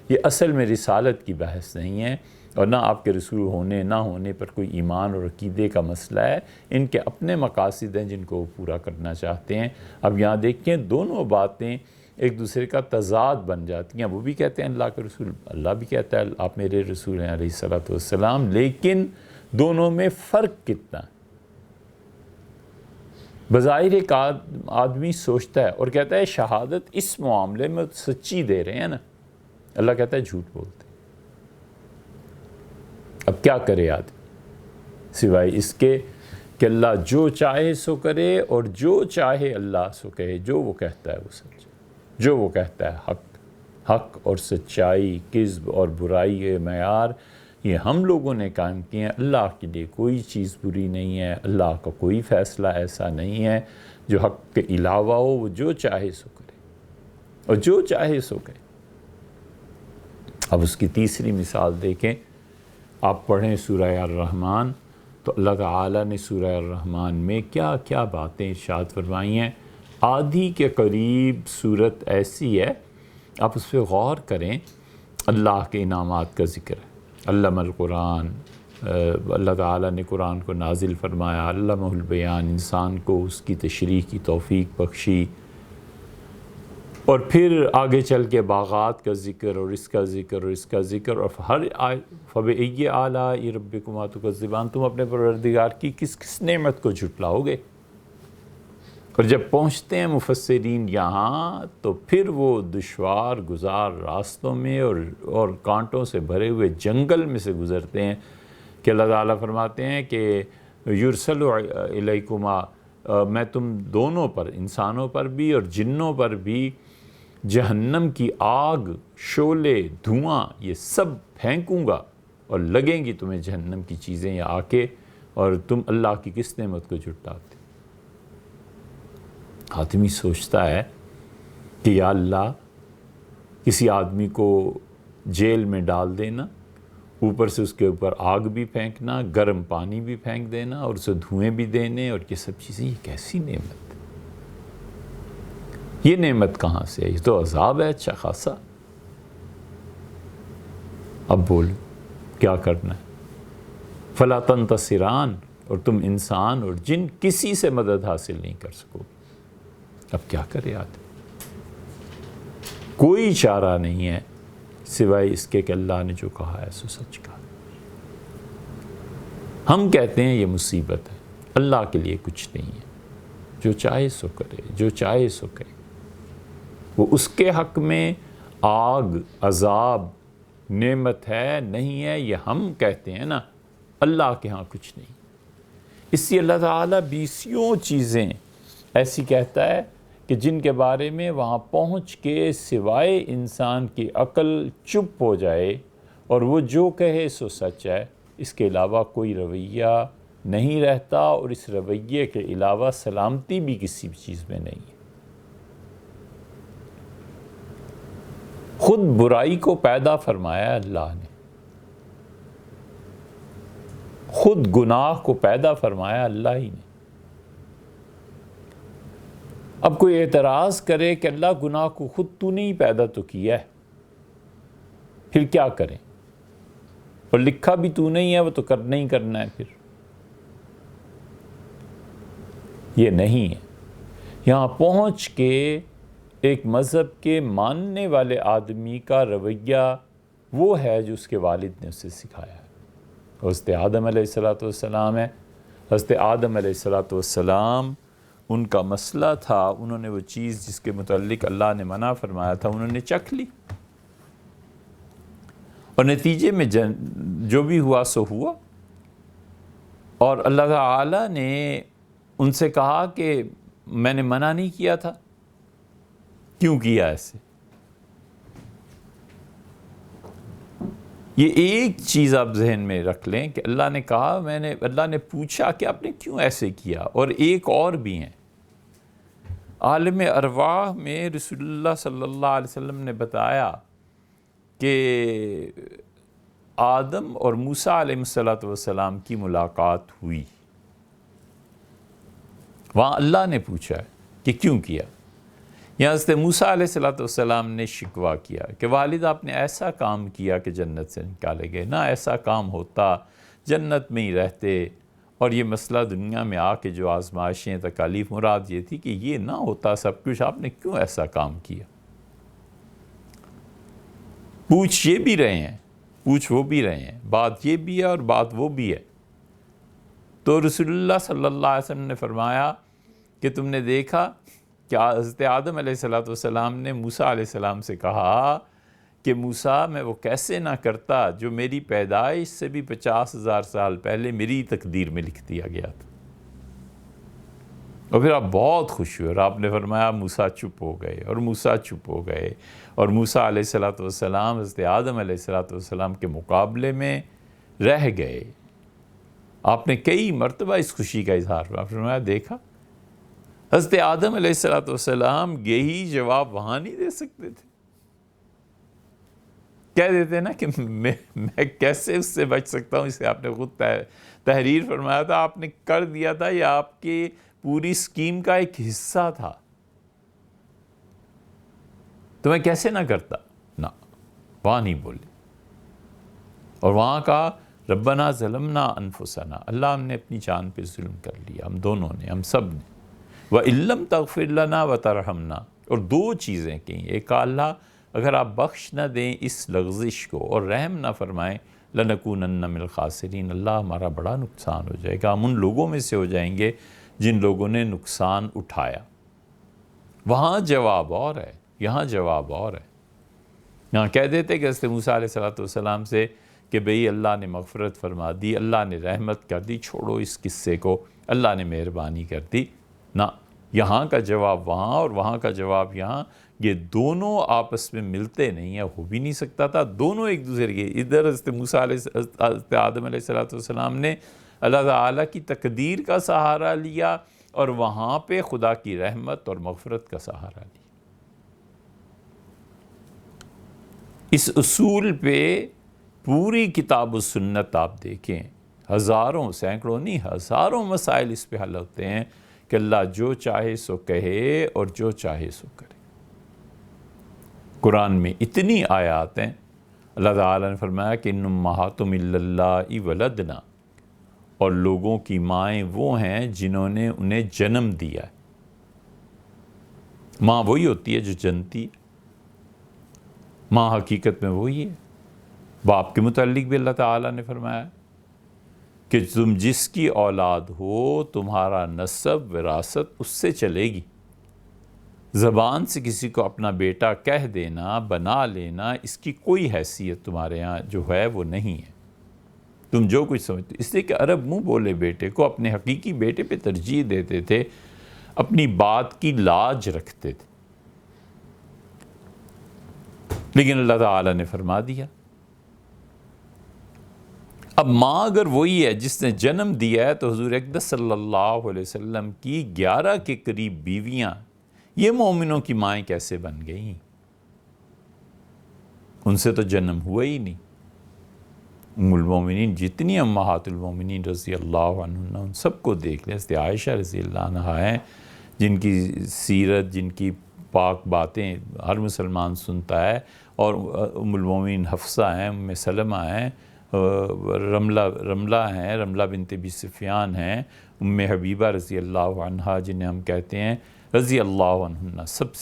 یہ اصل میں رسالت کی بحث نہیں ہے، اور نہ آپ کے رسول ہونے نہ ہونے پر کوئی ایمان اور عقیدے کا مسئلہ ہے، ان کے اپنے مقاصد ہیں جن کو وہ پورا کرنا چاہتے ہیں۔ اب یہاں دیکھیں دونوں باتیں ایک دوسرے کا تضاد بن جاتی ہیں۔ وہ بھی کہتے ہیں اللہ کے رسول، اللہ بھی کہتا ہے آپ میرے رسول ہیں علیہ الصلوۃ والسلام، لیکن دونوں میں فرق کتنا ہے؟ بظاہر ایک آدمی سوچتا ہے اور کہتا ہے شہادت اس معاملے میں سچی دے رہے ہیں نا، اللہ کہتا ہے جھوٹ بولتے ہیں۔ اب کیا کرے آدمی سوائے اس کے کہ اللہ جو چاہے سو کرے، اور جو چاہے اللہ سو کہے، جو وہ کہتا ہے وہ سچ، جو وہ کہتا ہے حق اور سچائی، کذب اور برائی کے معیار یہ ہم لوگوں نے قائم کیے ہیں۔ اللہ کے لیے کوئی چیز بری نہیں ہے، اللہ کا کوئی فیصلہ ایسا نہیں ہے جو حق کے علاوہ ہو، وہ جو چاہے سو کرے اور جو چاہے سو کہے۔ اب اس کی تیسری مثال دیکھیں، آپ پڑھیں سورہ الرحمن تو اللہ تعالیٰ نے سورہ الرحمن میں کیا کیا باتیں ارشاد فرمائی ہیں۔ آدھی کے قریب صورت ایسی ہے، آپ اس پہ غور کریں، اللہ کے انعامات کا ذکر ہے۔ علم القرآن، اللہ تعالیٰ نے قرآن کو نازل فرمایا، علمہ البیان، انسان کو اس کی تشریح کی توفیق بخشی، اور پھر آگے چل کے باغات کا ذکر اور اس کا ذکر اور اس کا ذکر، اور ہر فَبِأَيِّ آلَاءِ رَبِّكُمَا تُكَذِّبَانِ، تم اپنے پروردگار کی کس کس نعمت کو جھٹلاؤ گے۔ اور جب پہنچتے ہیں مفسرین یہاں تو پھر وہ دشوار گزار راستوں میں اور کانٹوں سے بھرے ہوئے جنگل میں سے گزرتے ہیں کہ اللہ تعالیٰ فرماتے ہیں کہ یرسل الیکما، میں تم دونوں پر، انسانوں پر بھی اور جنوں پر بھی جہنم کی آگ، شعلے، دھواں، یہ سب پھینکوں گا اور لگیں گی تمہیں جہنم کی چیزیں یا آ کے، اور تم اللہ کی کس نعمت کو جھٹلاتے۔ آدمی سوچتا ہے کہ یا اللہ کسی آدمی کو جیل میں ڈال دینا، اوپر سے اس کے اوپر آگ بھی پھینکنا، گرم پانی بھی پھینک دینا اور اسے دھوئیں بھی دینے، اور یہ سب چیزیں، یہ کیسی نعمت ہے؟ یہ نعمت کہاں سے ہے؟ یہ تو عذاب ہے اچھا خاصا۔ اب بولو کیا کرنا ہے؟ فَلَا تَنْتَصِرَانِ، اور تم انسان اور جن کسی سے مدد حاصل نہیں کر سکو۔ اب کیا کرے آدمی؟ کوئی چارہ نہیں ہے سوائے اس کے کہ اللہ نے جو کہا ہے سو سچ کہا۔ ہم کہتے ہیں یہ مصیبت ہے، اللہ کے لیے کچھ نہیں ہے، جو چاہے سو کرے، جو چاہے سو کرے۔ وہ اس کے حق میں آگ، عذاب، نعمت ہے نہیں ہے، یہ ہم کہتے ہیں نا، اللہ کے ہاں کچھ نہیں۔ اس لیے اللہ تعالیٰ 20 چیزیں ایسی کہتا ہے کہ جن کے بارے میں وہاں پہنچ کے سوائے انسان کی عقل چپ ہو جائے اور وہ جو کہے سو سچ ہے، اس کے علاوہ کوئی رویہ نہیں رہتا، اور اس رویے کے علاوہ سلامتی بھی کسی بھی چیز میں نہیں ہے۔ خود برائی کو پیدا فرمایا اللہ نے، خود گناہ کو پیدا فرمایا اللہ ہی نے۔ اب کوئی اعتراض کرے کہ اللہ گناہ کو خود تو نہیں پیدا تو کیا ہے، پھر کیا کریں؟ اور لکھا بھی تو نہیں ہے، وہ تو کرنا ہی کرنا ہے پھر۔ یہ نہیں ہے۔ یہاں پہنچ کے ایک مذہب کے ماننے والے آدمی کا رویہ وہ ہے جو اس کے والد نے اسے سکھایا ہے۔ حضرت آدم علیہ السلام ہے۔ حضرت آدم علیہ السلام ان کا مسئلہ تھا، انہوں نے وہ چیز جس کے متعلق اللہ نے منع فرمایا تھا انہوں نے چکھ لی، اور نتیجے میں جو بھی ہوا سو ہوا۔ اور اللہ تعالیٰ نے ان سے کہا کہ میں نے منع نہیں کیا تھا، کیوں کیا ایسے؟ یہ ایک چیز آپ ذہن میں رکھ لیں کہ اللہ نے کہا اللہ نے پوچھا کہ آپ نے کیوں ایسے کیا۔ اور ایک اور بھی ہیں، عالم ارواح میں رسول اللہ صلی اللہ علیہ وسلم نے بتایا کہ آدم اور موسیٰ علیہ السلام کی ملاقات ہوئی۔ وہاں اللہ نے پوچھا ہے کہ کیوں کیا۔ یہاں حضرت موسیٰ علیہ السلام نے شکوہ کیا کہ والد آپ نے ایسا کام کیا کہ جنت سے نکالے گئے، نہ ایسا کام ہوتا جنت میں ہی رہتے۔ اور یہ مسئلہ دنیا میں آ کے جو آزمائشیں تکالیف، مراد یہ تھی کہ یہ نہ ہوتا سب کچھ، آپ نے کیوں ایسا کام کیا؟ پوچھ یہ بھی رہے ہیں، پوچھ وہ بھی رہے ہیں، بات یہ بھی ہے اور بات وہ بھی ہے۔ تو رسول اللہ صلی اللہ علیہ وسلم نے فرمایا کہ تم نے دیکھا کہ حضرت آدم علیہ السلام نے موسیٰ علیہ السلام سے کہا کہ موسیٰ میں وہ کیسے نہ کرتا جو میری پیدائش سے بھی 50,000 سال پہلے میری تقدیر میں لکھ دیا گیا تھا۔ اور پھر آپ بہت خوش ہوئے اور آپ نے فرمایا موسیٰ چپ ہو گئے، اور موسیٰ چپ ہو گئے، اور موسیٰ علیہ السلام حضرت آدم علیہ السلام کے مقابلے میں رہ گئے۔ آپ نے کئی مرتبہ اس خوشی کا اظہار کیا، فرمایا دیکھا حضرت آدم علیہ السلام یہی جواب وہاں نہیں دے سکتے تھے، کہہ دیتے نا کہ میں کیسے اس سے بچ سکتا ہوں، اسے آپ نے خود تحریر فرمایا تھا، آپ نے کر دیا تھا، یہ آپ کی پوری سکیم کا ایک حصہ تھا، تو میں کیسے نہ کرتا؟ نہ، وہاں نہیں بولے۔ اور وہاں کا ربنا ظلمنا انفسنا، اللہ ہم نے اپنی جان پہ ظلم کر لیا، ہم دونوں نے، ہم سب نے، وَإِن لَّمْ تَغْفِرْ لَنَا وَتَرْحَمْنَا، اور دو چیزیں کہیں، ایک اللہ اگر آپ بخش نہ دیں اس لغزش کو اور رحم نہ فرمائیں، لَنَكُونَنَّ مِنَ الْخَاسِرِينَ، اللہ ہمارا بڑا نقصان ہو جائے گا، ہم ان لوگوں میں سے ہو جائیں گے جن لوگوں نے نقصان اٹھایا۔ وہاں جواب اور ہے، یہاں جواب اور ہے۔ یہاں کہہ دیتے کہ حضرت موسیٰ علیہ السلام سے کہ بھئی اللہ نے مغفرت فرما دی، اللہ نے رحمت کر دی، چھوڑو اس قصے کو، اللہ نے مہربانی کر دی۔ نہ، یہاں کا جواب وہاں اور وہاں کا جواب یہاں، یہ دونوں آپس میں ملتے نہیں ہیں، ہو بھی نہیں سکتا تھا۔ دونوں ایک دوسرے کے، ادھر حضرت موسیٰ حضرت آدم علیہ السلام نے اللہ تعالیٰ کی تقدیر کا سہارا لیا، اور وہاں پہ خدا کی رحمت اور مغفرت کا سہارا لیا۔ اس اصول پہ پوری کتاب و سنت آپ دیکھیں، ہزاروں، سینکڑوں نہیں، ہزاروں مسائل اس پہ حل ہوتے ہیں کہ اللہ جو چاہے سو کہے اور جو چاہے سو کرے۔ قرآن میں اتنی آیات ہیں، اللہ تعالیٰ نے فرمایا کہ ان امہاتم الا اللہ ولدنا، اور لوگوں کی مائیں وہ ہیں جنہوں نے انہیں جنم دیا ہے۔ ماں وہی ہوتی ہے جو جنتی ہے، ماں حقیقت میں وہی ہے۔ باپ کے متعلق بھی اللہ تعالیٰ نے فرمایا کہ تم جس کی اولاد ہو تمہارا نسب وراثت اس سے چلے گی۔ زبان سے کسی کو اپنا بیٹا کہہ دینا، بنا لینا، اس کی کوئی حیثیت تمہارے ہاں جو ہے وہ نہیں ہے۔ تم جو کچھ سمجھتے، اس لیے کہ عرب منہ بولے بیٹے کو اپنے حقیقی بیٹے پہ ترجیح دیتے تھے، اپنی بات کی لاج رکھتے تھے۔ لیکن اللہ تعالیٰ نے فرما دیا، اب ماں اگر وہی ہے جس نے جنم دیا ہے، تو حضور اقدس صلی اللہ علیہ وسلم کی 11 کے قریب بیویاں یہ مومنوں کی مائیں کیسے بن گئیں؟ ان سے تو جنم ہوا ہی نہیں۔ ام المومنین جتنی امہات المومنین رضی اللہ عنہ، ان سب کو دیکھ لیں۔ حضرت عائشہ رضی اللہ عنہا ہیں جن کی سیرت، جن کی پاک باتیں ہر مسلمان سنتا ہے، اور ام المومنین حفصہ ہیں، ام سلمہ ہیں، رملہ ہیں، رملہ بنت ابی سفیان ہیں، ام حبیبہ رضی اللہ عنہا جنہیں ہم کہتے ہیں رضی اللہ عنہ، سب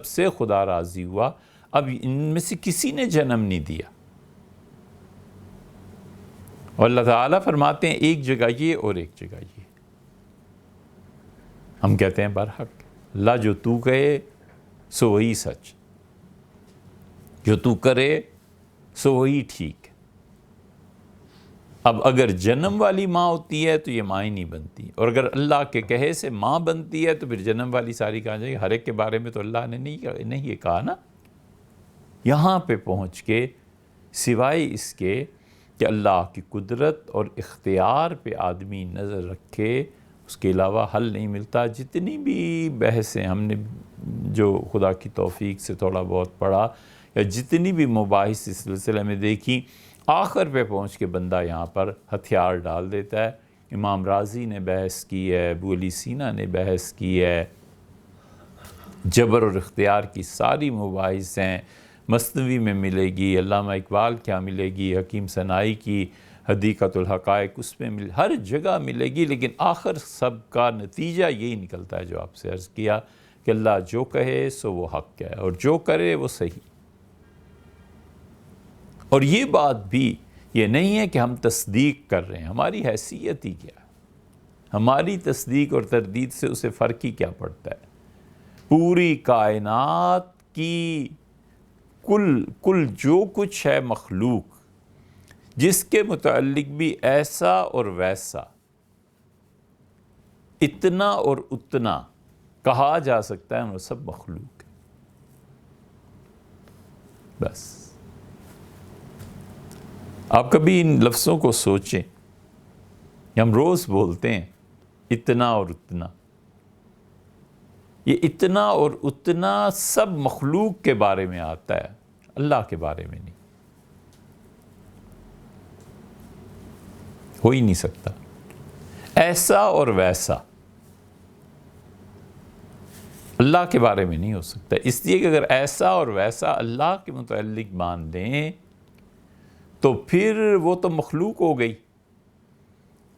سے خدا راضی ہوا۔ اب ان میں سے کسی نے جنم نہیں دیا، اور اللہ تعالیٰ فرماتے ہیں ایک جگہ یہ اور ایک جگہ یہ۔ ہم کہتے ہیں برحق، اللہ جو تو کہے سو وہی سچ، جو تو کرے سو وہی ٹھیک۔ اب اگر جنم والی ماں ہوتی ہے تو یہ ماں ہی نہیں بنتی، اور اگر اللہ کے کہے سے ماں بنتی ہے تو پھر جنم والی ساری کہاں جائے گی؟ ہر ایک کے بارے میں تو اللہ نے نہیں یہ کہا نا۔ یہاں پہ پہنچ کے سوائے اس کے کہ اللہ کی قدرت اور اختیار پہ آدمی نظر رکھے، اس کے علاوہ حل نہیں ملتا۔ جتنی بھی بحثیں ہم نے جو خدا کی توفیق سے تھوڑا بہت پڑھا، یا جتنی بھی مباحث اس سلسلے میں دیکھی، آخر پہ پہنچ کے بندہ یہاں پر ہتھیار ڈال دیتا ہے۔ امام رازی نے بحث کی ہے، ابو علی سینا نے بحث کی ہے، جبر اور اختیار کی ساری مباحث ہیں، مثنوی میں ملے گی، علامہ اقبال کیا ملے گی، حکیم ثنائی کی حدیقۃ الحقائق اس میں ہر جگہ ملے گی، لیکن آخر سب کا نتیجہ یہی نکلتا ہے جو آپ سے عرض کیا کہ اللہ جو کہے سو وہ حق ہے، اور جو کرے وہ صحیح۔ اور یہ بات بھی یہ نہیں ہے کہ ہم تصدیق کر رہے ہیں، ہماری حیثیت ہی کیا ہے؟ ہماری تصدیق اور تردید سے اسے فرق ہی کیا پڑتا ہے؟ پوری کائنات کی کل جو کچھ ہے مخلوق، جس کے متعلق بھی ایسا اور ویسا، اتنا اور اتنا کہا جا سکتا ہے، وہ سب مخلوق ہے۔ بس آپ کبھی ان لفظوں کو سوچیں، ہم روز بولتے ہیں اتنا اور اتنا، یہ اتنا اور اتنا سب مخلوق کے بارے میں آتا ہے، اللہ کے بارے میں نہیں، ہو ہی نہیں سکتا۔ ایسا اور ویسا اللہ کے بارے میں نہیں ہو سکتا، اس لیے کہ اگر ایسا اور ویسا اللہ کے متعلق مان لیں تو پھر وہ تو مخلوق ہو گئی۔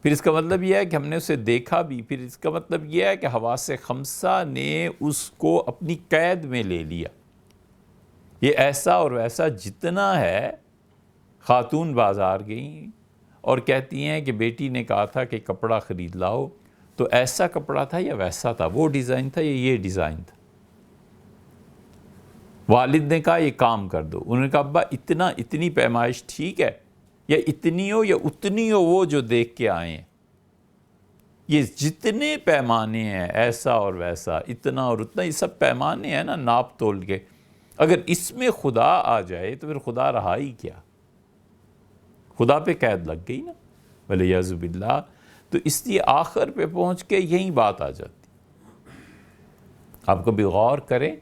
پھر اس کا مطلب یہ ہے کہ ہم نے اسے دیکھا بھی، پھر اس کا مطلب یہ ہے کہ حواس خمسہ نے اس کو اپنی قید میں لے لیا۔ یہ ایسا اور ویسا جتنا ہے، خاتون بازار گئیں اور کہتی ہیں کہ بیٹی نے کہا تھا کہ کپڑا خرید لاؤ، تو ایسا کپڑا تھا یا ویسا تھا؟ وہ ڈیزائن تھا یا یہ ڈیزائن تھا؟ والد نے کہا یہ کام کر دو، انہوں نے کہا ابا اتنی پیمائش ٹھیک ہے، یا اتنی ہو یا اتنی ہو وہ جو دیکھ کے آئے ہیں؟ یہ جتنے پیمانے ہیں، ایسا اور ویسا، اتنا اور اتنا، یہ سب پیمانے ہیں نا ناپ تول کے، اگر اس میں خدا آ جائے تو پھر خدا رہا ہی کیا، خدا پہ قید لگ گئی نا، ولیعذ باللہ۔ تو اس لیے آخر پہ پہنچ کے یہی بات آ جاتی۔ آپ کبھی غور کریں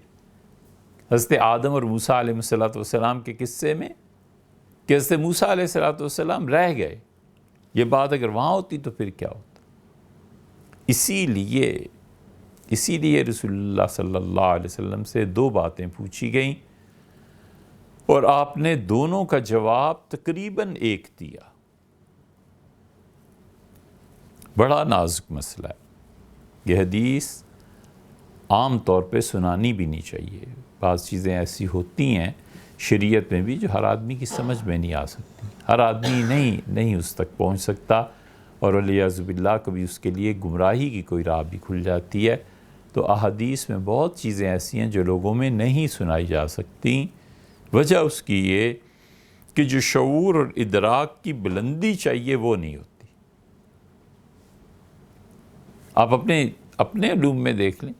حضرت آدم اور موسیٰ علیہ السلام کے قصے میں کہ حضرت موسیٰ علیہ السلام رہ گئے، یہ بات اگر وہاں ہوتی تو پھر کیا ہوتا۔ اسی لیے رسول اللہ صلی اللہ علیہ وسلم سے 2 باتیں پوچھی گئیں اور آپ نے دونوں کا جواب تقریباً ایک دیا۔ بڑا نازک مسئلہ ہے، یہ حدیث عام طور پہ سنانی بھی نہیں چاہیے۔ بعض چیزیں ایسی ہوتی ہیں شریعت میں بھی جو ہر آدمی کی سمجھ میں نہیں آ سکتی، ہر آدمی نہیں اس تک پہنچ سکتا، اور ولیعذ باللہ کبھی اس کے لیے گمراہی کی کوئی راہ بھی کھل جاتی ہے۔ تو احادیث میں بہت چیزیں ایسی ہیں جو لوگوں میں نہیں سنائی جا سکتی، وجہ اس کی یہ کہ جو شعور اور ادراک کی بلندی چاہیے وہ نہیں ہوتی۔ آپ اپنے علوم میں دیکھ لیں،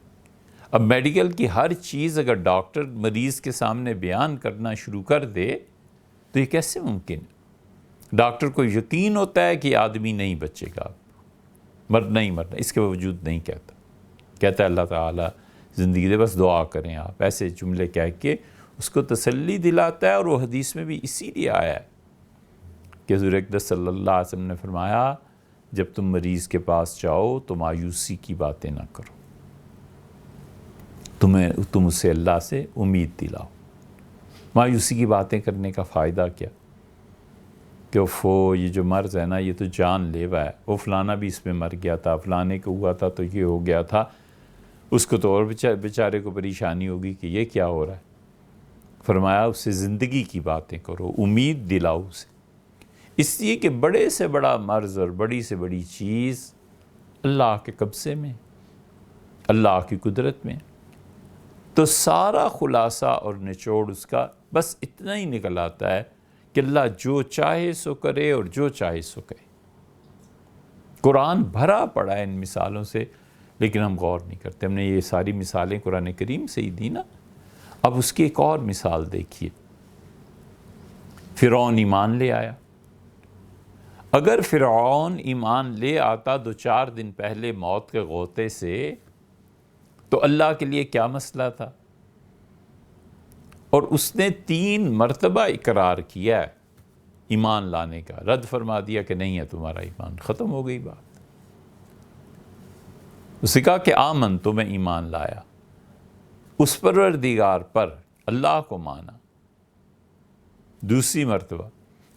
اب میڈیکل کی ہر چیز اگر ڈاکٹر مریض کے سامنے بیان کرنا شروع کر دے تو یہ کیسے ممکن ہے؟ ڈاکٹر کو یقین ہوتا ہے کہ یہ آدمی نہیں بچے گا، مرنا ہی مرنا، اس کے باوجود نہیں کہتا ہے اللہ تعالیٰ زندگی دے، بس دعا کریں آپ، ایسے جملے کہہ کے اس کو تسلی دلاتا ہے۔ اور وہ حدیث میں بھی اسی لیے آیا ہے کہ حضور اقدس صلی اللہ علیہ وسلم نے فرمایا جب تم مریض کے پاس جاؤ تو مایوسی کی باتیں نہ کرو، تم اسے اللہ سے امید دلاؤ۔ مایوسی کی باتیں کرنے کا فائدہ کیا کہ یہ جو مرض ہے نا یہ تو جان لیوا ہے، وہ فلانا بھی اس میں مر گیا تھا، فلانے کو ہوا تھا تو یہ ہو گیا تھا، اس کو تو اور بیچارے کو پریشانی ہوگی کہ یہ کیا ہو رہا ہے۔ فرمایا اس سے زندگی کی باتیں کرو، امید دلاؤ اسے، اس لیے کہ بڑے سے بڑا مرض اور بڑی سے بڑی چیز اللہ کے قبضے میں، اللہ کی قدرت میں۔ تو سارا خلاصہ اور نچوڑ اس کا بس اتنا ہی نکل آتا ہے کہ اللہ جو چاہے سو کرے اور جو چاہے سو کہے۔ قرآن بھرا پڑا ہے ان مثالوں سے، لیکن ہم غور نہیں کرتے۔ ہم نے یہ ساری مثالیں قرآن کریم سے ہی دی نا۔ اب اس کی ایک اور مثال دیکھیے، فرعون ایمان لے آیا۔ اگر فرعون ایمان لے آتا 2-4 دن پہلے موت کے غوطے سے تو اللہ کے لیے کیا مسئلہ تھا؟ اور اس نے 3 مرتبہ اقرار کیا ہے ایمان لانے کا، رد فرما دیا کہ نہیں ہے تمہارا ایمان، ختم ہو گئی بات۔ اس نے کہا کہ آمن، تو میں ایمان لایا، اس پروردگار پر، اللہ کو مانا۔ دوسری مرتبہ،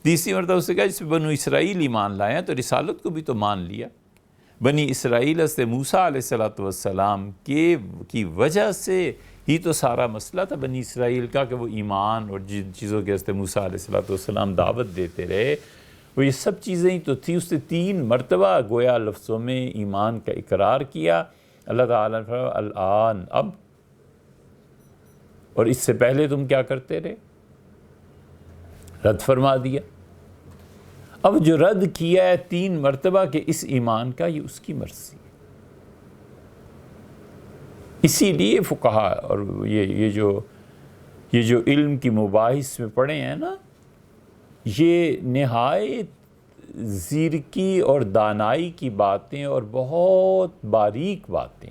تیسری مرتبہ اس نے کہا جس میں بنو اسرائیل ایمان لائے ہیں تو رسالت کو بھی تو مان لیا۔ بنی اسرائیل حضرت موسیٰ علیہ السلام کی وجہ سے ہی تو سارا مسئلہ تھا بنی اسرائیل کا، کہ وہ ایمان اور جن چیزوں کے حضرت موسیٰ علیہ السلام دعوت دیتے رہے، وہ یہ سب چیزیں ہی تو تھی۔ اس نے 3 مرتبہ گویا لفظوں میں ایمان کا اقرار کیا۔ اللہ تعالیٰ نے فرمایا الآن، اب، اور اس سے پہلے تم کیا کرتے رہے؟ رد فرما دیا۔ اب جو رد کیا ہے 3 مرتبہ کے اس ایمان کا، یہ اس کی مرضی ہے۔ اسی لیے فقہا اور یہ جو علم کی مباحث میں پڑھے ہیں نا، یہ نہایت زیرکی اور دانائی کی باتیں اور بہت باریک باتیں،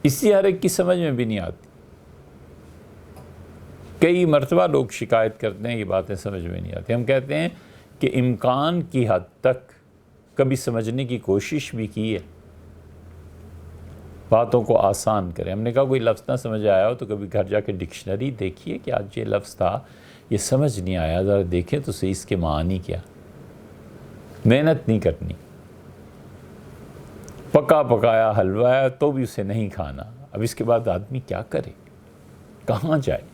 اس لیے ہر ایک کی سمجھ میں بھی نہیں آتی۔ کئی مرتبہ لوگ شکایت کرتے ہیں یہ باتیں سمجھ میں نہیں آتی۔ ہم کہتے ہیں کہ امکان کی حد تک کبھی سمجھنے کی کوشش بھی کی ہے، باتوں کو آسان کریں۔ ہم نے کہا کوئی لفظ نہ سمجھ آیا ہو تو کبھی گھر جا کے ڈکشنری دیکھیے کہ آج یہ لفظ تھا، یہ سمجھ نہیں آیا، ذرا دیکھیں تو صحیح اس کے معنی کیا۔ محنت نہیں کرنی، پکا پکایا حلوہ ہے تو بھی اسے نہیں کھانا۔ اب اس کے بعد آدمی کیا کرے، کہاں جائے؟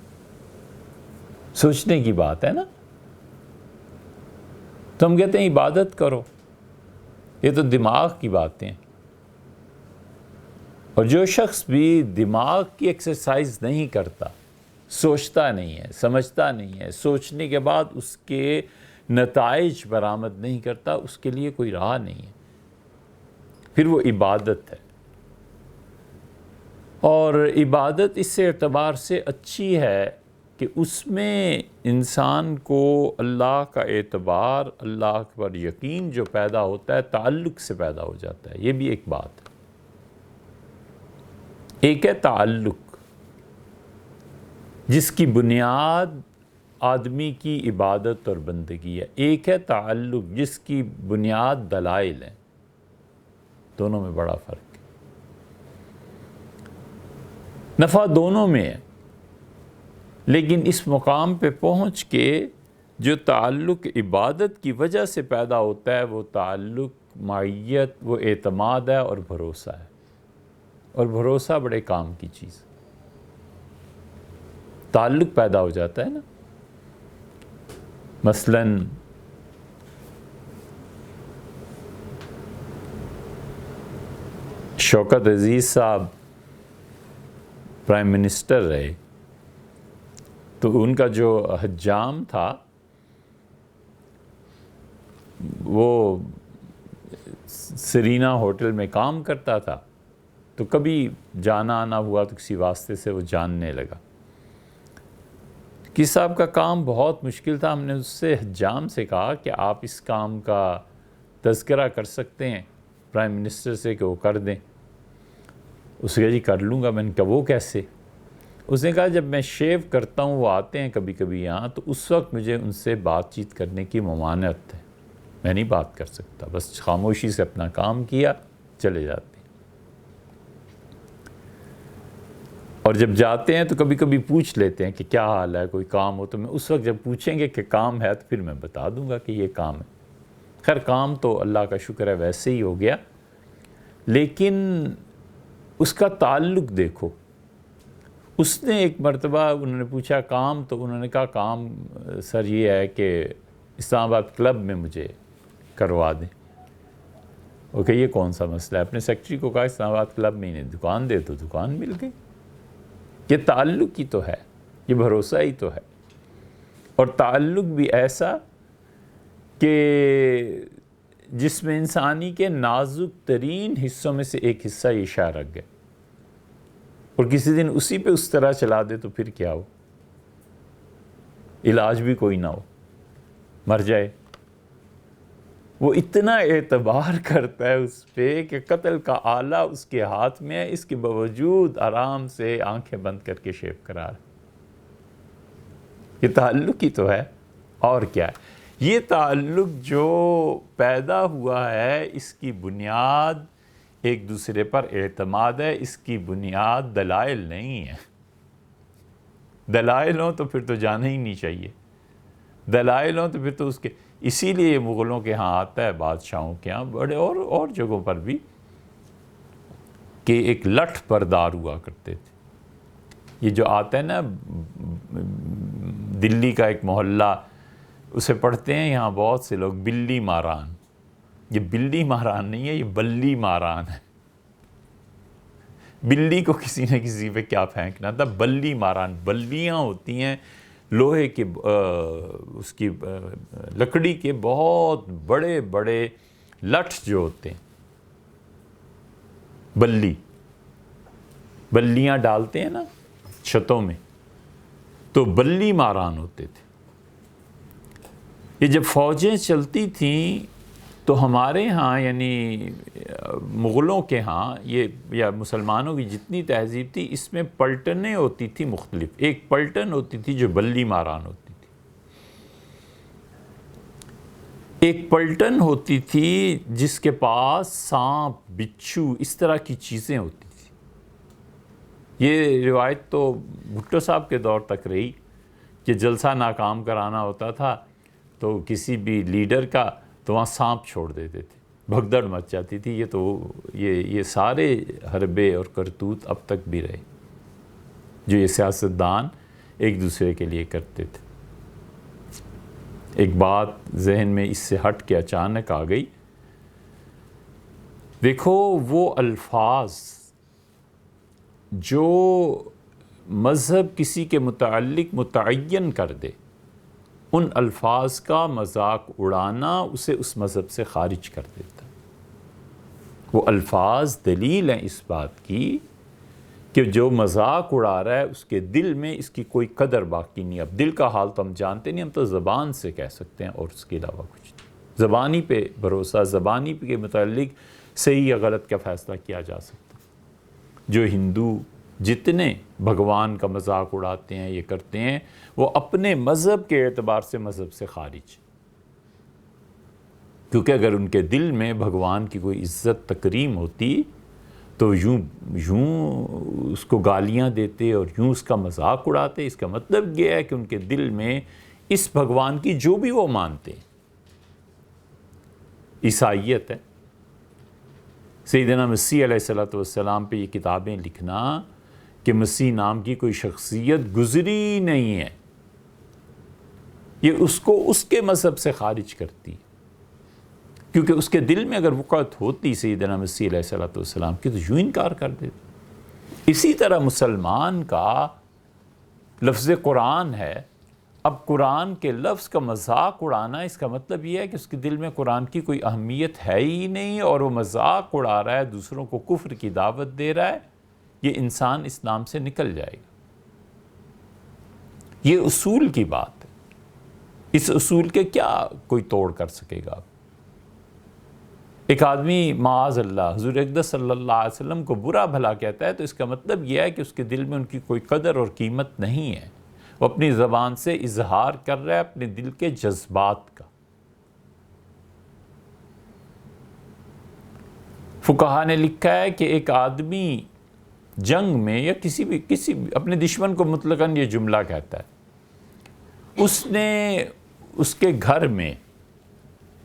سوچنے کی بات ہے نا۔ تو ہم کہتے ہیں عبادت کرو، یہ تو دماغ کی باتیں ہیں۔ اور جو شخص بھی دماغ کی ایکسرسائز نہیں کرتا، سوچتا نہیں ہے، سمجھتا نہیں ہے، سوچنے کے بعد اس کے نتائج برآمد نہیں کرتا، اس کے لیے کوئی راہ نہیں ہے، پھر وہ عبادت ہے۔ اور عبادت اس اعتبار سے اچھی ہے کہ اس میں انسان کو اللہ کا اعتبار، اللہ پر یقین جو پیدا ہوتا ہے تعلق سے پیدا ہو جاتا ہے۔ یہ بھی ایک بات ہے۔ ایک ہے تعلق جس کی بنیاد آدمی کی عبادت اور بندگی ہے، ایک ہے تعلق جس کی بنیاد دلائل ہیں۔ دونوں میں بڑا فرق ہے، نفع دونوں میں ہے، لیکن اس مقام پہ پہنچ کے جو تعلق عبادت کی وجہ سے پیدا ہوتا ہے وہ تعلق معیت، وہ اعتماد ہے اور بھروسہ ہے، اور بھروسہ بڑے کام کی چیز۔ تعلق پیدا ہو جاتا ہے نا، مثلاً شوکت عزیز صاحب پرائم منسٹر رہے، تو ان کا جو حجام تھا وہ سرینا ہوٹل میں کام کرتا تھا، تو کبھی جانا آنا ہوا تو کسی واسطے سے وہ جاننے لگا کہ صاحب کا کام بہت مشکل تھا۔ ہم نے اس سے حجام سے کہا کہ آپ اس کام کا تذکرہ کر سکتے ہیں پرائم منسٹر سے کہ وہ کر دیں۔ اس نے کہا جی کر لوں گا۔ میں نے کہا وہ کیسے؟ اس نے کہا جب میں شیو کرتا ہوں وہ آتے ہیں کبھی کبھی یہاں، تو اس وقت مجھے ان سے بات چیت کرنے کی ممانعت ہے، میں نہیں بات کر سکتا، بس خاموشی سے اپنا کام کیا چلے جاتے ہیں۔ اور جب جاتے ہیں تو کبھی کبھی پوچھ لیتے ہیں کہ کیا حال ہے، کوئی کام ہو تو میں اس وقت جب پوچھیں گے کہ کام ہے تو پھر میں بتا دوں گا کہ یہ کام ہے۔ خیر کام تو اللہ کا شکر ہے ویسے ہی ہو گیا، لیکن اس کا تعلق دیکھو۔ اس نے ایک مرتبہ انہوں نے پوچھا کام، تو انہوں نے کہا کام سر یہ ہے کہ اسلام آباد کلب میں مجھے کروا دیں۔ وہ کہ یہ کون سا مسئلہ ہے؟ اپنے سیکرٹری کو کہا اسلام آباد کلب میں انہیں دکان دے، تو دکان مل گئی۔ یہ تعلق ہی تو ہے، یہ بھروسہ ہی تو ہے۔ اور تعلق بھی ایسا کہ جس میں انسانی کے نازک ترین حصوں میں سے ایک حصہ یہ شاہ رکھ گئے، اور کسی دن اسی پہ اس طرح چلا دے تو پھر کیا ہو؟ علاج بھی کوئی نہ ہو، مر جائے۔ وہ اتنا اعتبار کرتا ہے اس پہ کہ قتل کا آلہ اس کے ہاتھ میں ہے، اس کے باوجود آرام سے آنکھیں بند کر کے شیو کرا رہا ہے۔ یہ تعلق ہی تو ہے، اور کیا ہے؟ یہ تعلق جو پیدا ہوا ہے اس کی بنیاد ایک دوسرے پر اعتماد ہے، اس کی بنیاد دلائل نہیں ہے۔ دلائل ہوں تو پھر تو جانا ہی نہیں چاہیے، دلائل ہوں تو پھر تو اس کے، اسی لیے یہ مغلوں کے ہاں آتا ہے، بادشاہوں کے ہاں، بڑے اور جگہوں پر بھی، کہ ایک لٹھ بردار ہوا کرتے تھے۔ یہ جو آتا ہے نا دلی کا ایک محلہ، اسے پڑھتے ہیں یہاں بہت سے لوگ بلی ماران۔ یہ بلی ماران نہیں ہے، یہ بلی ماران ہے۔ بلی کو کسی نے کسی پہ کیا پھینکنا تھا، بلی ماران۔ بلیاں ہوتی ہیں لوہے کے، اس کی لکڑی کے بہت بڑے بڑے لٹھ جو ہوتے ہیں، بلیاں ڈالتے ہیں نا چھتوں میں، تو بلی ماران ہوتے تھے۔ یہ جب فوجیں چلتی تھیں تو ہمارے ہاں یعنی مغلوں کے ہاں یہ یا مسلمانوں کی جتنی تہذیب تھی اس میں پلٹنیں ہوتی تھی مختلف۔ ایک پلٹن ہوتی تھی جو بلی ماران ہوتی تھی، ایک پلٹن ہوتی تھی جس کے پاس سانپ، بچھو، اس طرح کی چیزیں ہوتی تھی۔ یہ روایت تو بھٹو صاحب کے دور تک رہی کہ جلسہ ناکام کرانا ہوتا تھا تو کسی بھی لیڈر کا، تو وہاں سانپ چھوڑ دیتے تھے، بھگدڑ مچ جاتی تھی۔ یہ سارے حربے اور کرتوت اب تک بھی رہے جو یہ سیاستدان ایک دوسرے کے لیے کرتے تھے۔ ایک بات ذہن میں اس سے ہٹ کے اچانک آ گئی، دیکھو وہ الفاظ جو مذہب کسی کے متعلق متعین کر دے، ان الفاظ کا مذاق اڑانا اسے اس مذہب سے خارج کر دیتا ہے۔ وہ الفاظ دلیل ہیں اس بات کی کہ جو مذاق اڑا رہا ہے اس کے دل میں اس کی کوئی قدر باقی نہیں۔ اب دل کا حال تو ہم جانتے نہیں، ہم تو زبان سے کہہ سکتے ہیں اور اس کے علاوہ کچھ نہیں۔ زبانی پہ بھروسہ، زبانی کے متعلق صحیح یا غلط کا فیصلہ کیا جا سکتا۔ جو ہندو جتنے بھگوان کا مذاق اڑاتے ہیں، یہ کرتے ہیں، وہ اپنے مذہب کے اعتبار سے مذہب سے خارج، کیونکہ اگر ان کے دل میں بھگوان کی کوئی عزت تکریم ہوتی تو یوں اس کو گالیاں دیتے اور یوں اس کا مذاق اڑاتے۔ اس کا مطلب یہ ہے کہ ان کے دل میں اس بھگوان کی جو بھی وہ مانتے ہیں، عیسائیت ہے، سیدنا مسیح علیہ السلام پہ یہ کتابیں لکھنا کہ مسیح نام کی کوئی شخصیت گزری نہیں ہے، یہ اس کو اس کے مذہب سے خارج کرتی، کیونکہ اس کے دل میں اگر وقعت ہوتی سیدنا مسیح علیہ السلام کی تو یوں انکار کر دیتے۔ اسی طرح مسلمان کا لفظ قرآن ہے، اب قرآن کے لفظ کا مذاق اڑانا، اس کا مطلب یہ ہے کہ اس کے دل میں قرآن کی کوئی اہمیت ہے ہی نہیں اور وہ مذاق اڑا رہا ہے، دوسروں کو کفر کی دعوت دے رہا ہے، یہ انسان اسلام سے نکل جائے گا۔ یہ اصول کی بات ہے، اس اصول کے کیا کوئی توڑ کر سکے گا؟ ایک آدمی معاذ اللہ حضور اقدس صلی اللہ علیہ وسلم کو برا بھلا کہتا ہے تو اس کا مطلب یہ ہے کہ اس کے دل میں ان کی کوئی قدر اور قیمت نہیں ہے، وہ اپنی زبان سے اظہار کر رہا ہے اپنے دل کے جذبات کا۔ فقہا نے لکھا ہے کہ ایک آدمی جنگ میں یا کسی بھی اپنے دشمن کو مطلقاً یہ جملہ کہتا ہے، اس نے اس کے گھر میں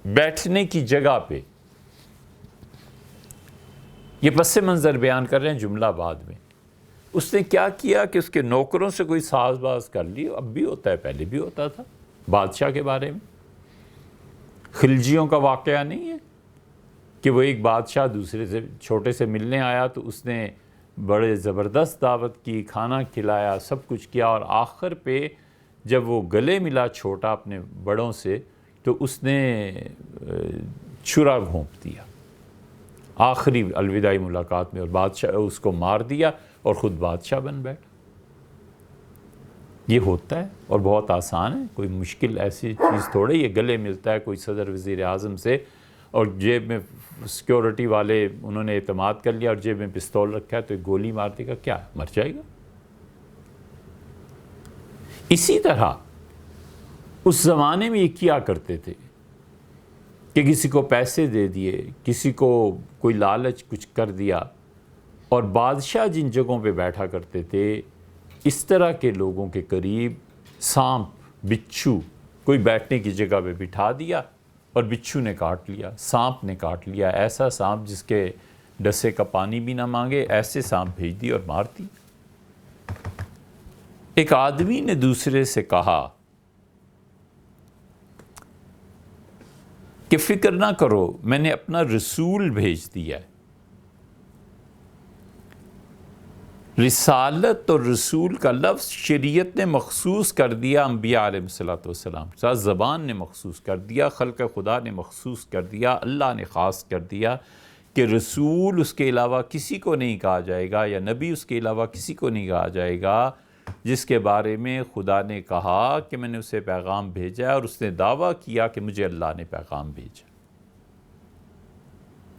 بیٹھنے کی جگہ پہ، یہ پس منظر بیان کر رہے ہیں، جملہ بعد میں، اس نے کیا کیا کہ اس کے نوکروں سے کوئی ساز باز کر لی، اب بھی ہوتا ہے، پہلے بھی ہوتا تھا، بادشاہ کے بارے میں خلجیوں کا واقعہ نہیں ہے کہ وہ ایک بادشاہ دوسرے سے چھوٹے سے ملنے آیا تو اس نے بڑے زبردست دعوت کی، کھانا کھلایا، سب کچھ کیا، اور آخر پہ جب وہ گلے ملا چھوٹا اپنے بڑوں سے تو اس نے چھرا گھونپ دیا آخری الوداعی ملاقات میں، اور بادشاہ اس کو مار دیا اور خود بادشاہ بن بیٹھا۔ یہ ہوتا ہے اور بہت آسان ہے، کوئی مشکل ایسی چیز تھوڑے، یہ گلے ملتا ہے کوئی صدر وزیر اعظم سے اور جیب میں سیکیورٹی والے انہوں نے اعتماد کر لیا اور جیب میں پستول رکھا ہے تو ایک گولی مار دے گا، کیا مر جائے گا؟ اسی طرح اس زمانے میں یہ کیا کرتے تھے کہ کسی کو پیسے دے دیے، کسی کو کوئی لالچ کچھ کر دیا، اور بادشاہ جن جگہوں پہ بیٹھا کرتے تھے اس طرح کے لوگوں کے قریب سانپ، بچھو کوئی بیٹھنے کی جگہ پہ بٹھا دیا اور بچھو نے کاٹ لیا، سانپ نے کاٹ لیا، ایسا سانپ جس کے ڈسے کا پانی بھی نہ مانگے، ایسے سانپ بھیج دی اور مار دی۔ ایک آدمی نے دوسرے سے کہا کہ فکر نہ کرو، میں نے اپنا رسول بھیج دیا ہے۔ رسالت اور رسول کا لفظ شریعت نے مخصوص کر دیا، انبیاء علیہ السلام، زبان نے مخصوص کر دیا، خلق خدا نے مخصوص کر دیا، اللہ نے خاص کر دیا کہ رسول اس کے علاوہ کسی کو نہیں کہا جائے گا، یا نبی اس کے علاوہ کسی کو نہیں کہا جائے گا جس کے بارے میں خدا نے کہا کہ میں نے اسے پیغام بھیجا ہے اور اس نے دعویٰ کیا کہ مجھے اللہ نے پیغام بھیجا۔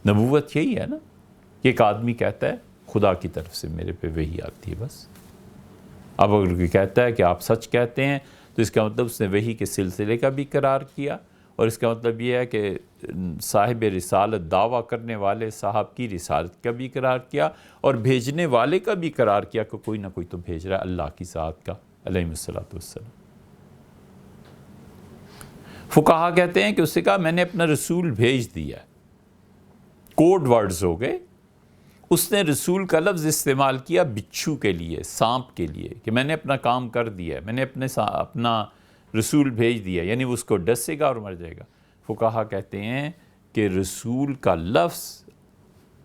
نبوت یہی ہے نا، ایک آدمی کہتا ہے خدا کی طرف سے میرے پہ وحی آتی ہے بس۔ اب اگر کوئی کہتا ہے کہ آپ سچ کہتے ہیں تو اس کا مطلب اس نے وحی کے سلسلے کا بھی اقرار کیا، اور اس کا مطلب یہ ہے کہ صاحب رسالت، دعویٰ کرنے والے صاحب کی رسالت کا بھی اقرار کیا، اور بھیجنے والے کا بھی اقرار کیا کہ کوئی نہ کوئی تو بھیج رہا ہے، اللہ کی ذات کا علیہ السلام۔ فقہا کہتے ہیں کہ اس سے کہا میں نے اپنا رسول بھیج دیا ہے، کوڈ ورڈز ہو گئے۔ اس نے رسول کا لفظ استعمال کیا بچھو کے لیے، سانپ کے لیے، کہ میں نے اپنا کام کر دیا ہے، میں نے اپنا رسول بھیج دیا، یعنی وہ اس کو ڈسے گا اور مر جائے گا۔ فقہا کہتے ہیں کہ رسول کا لفظ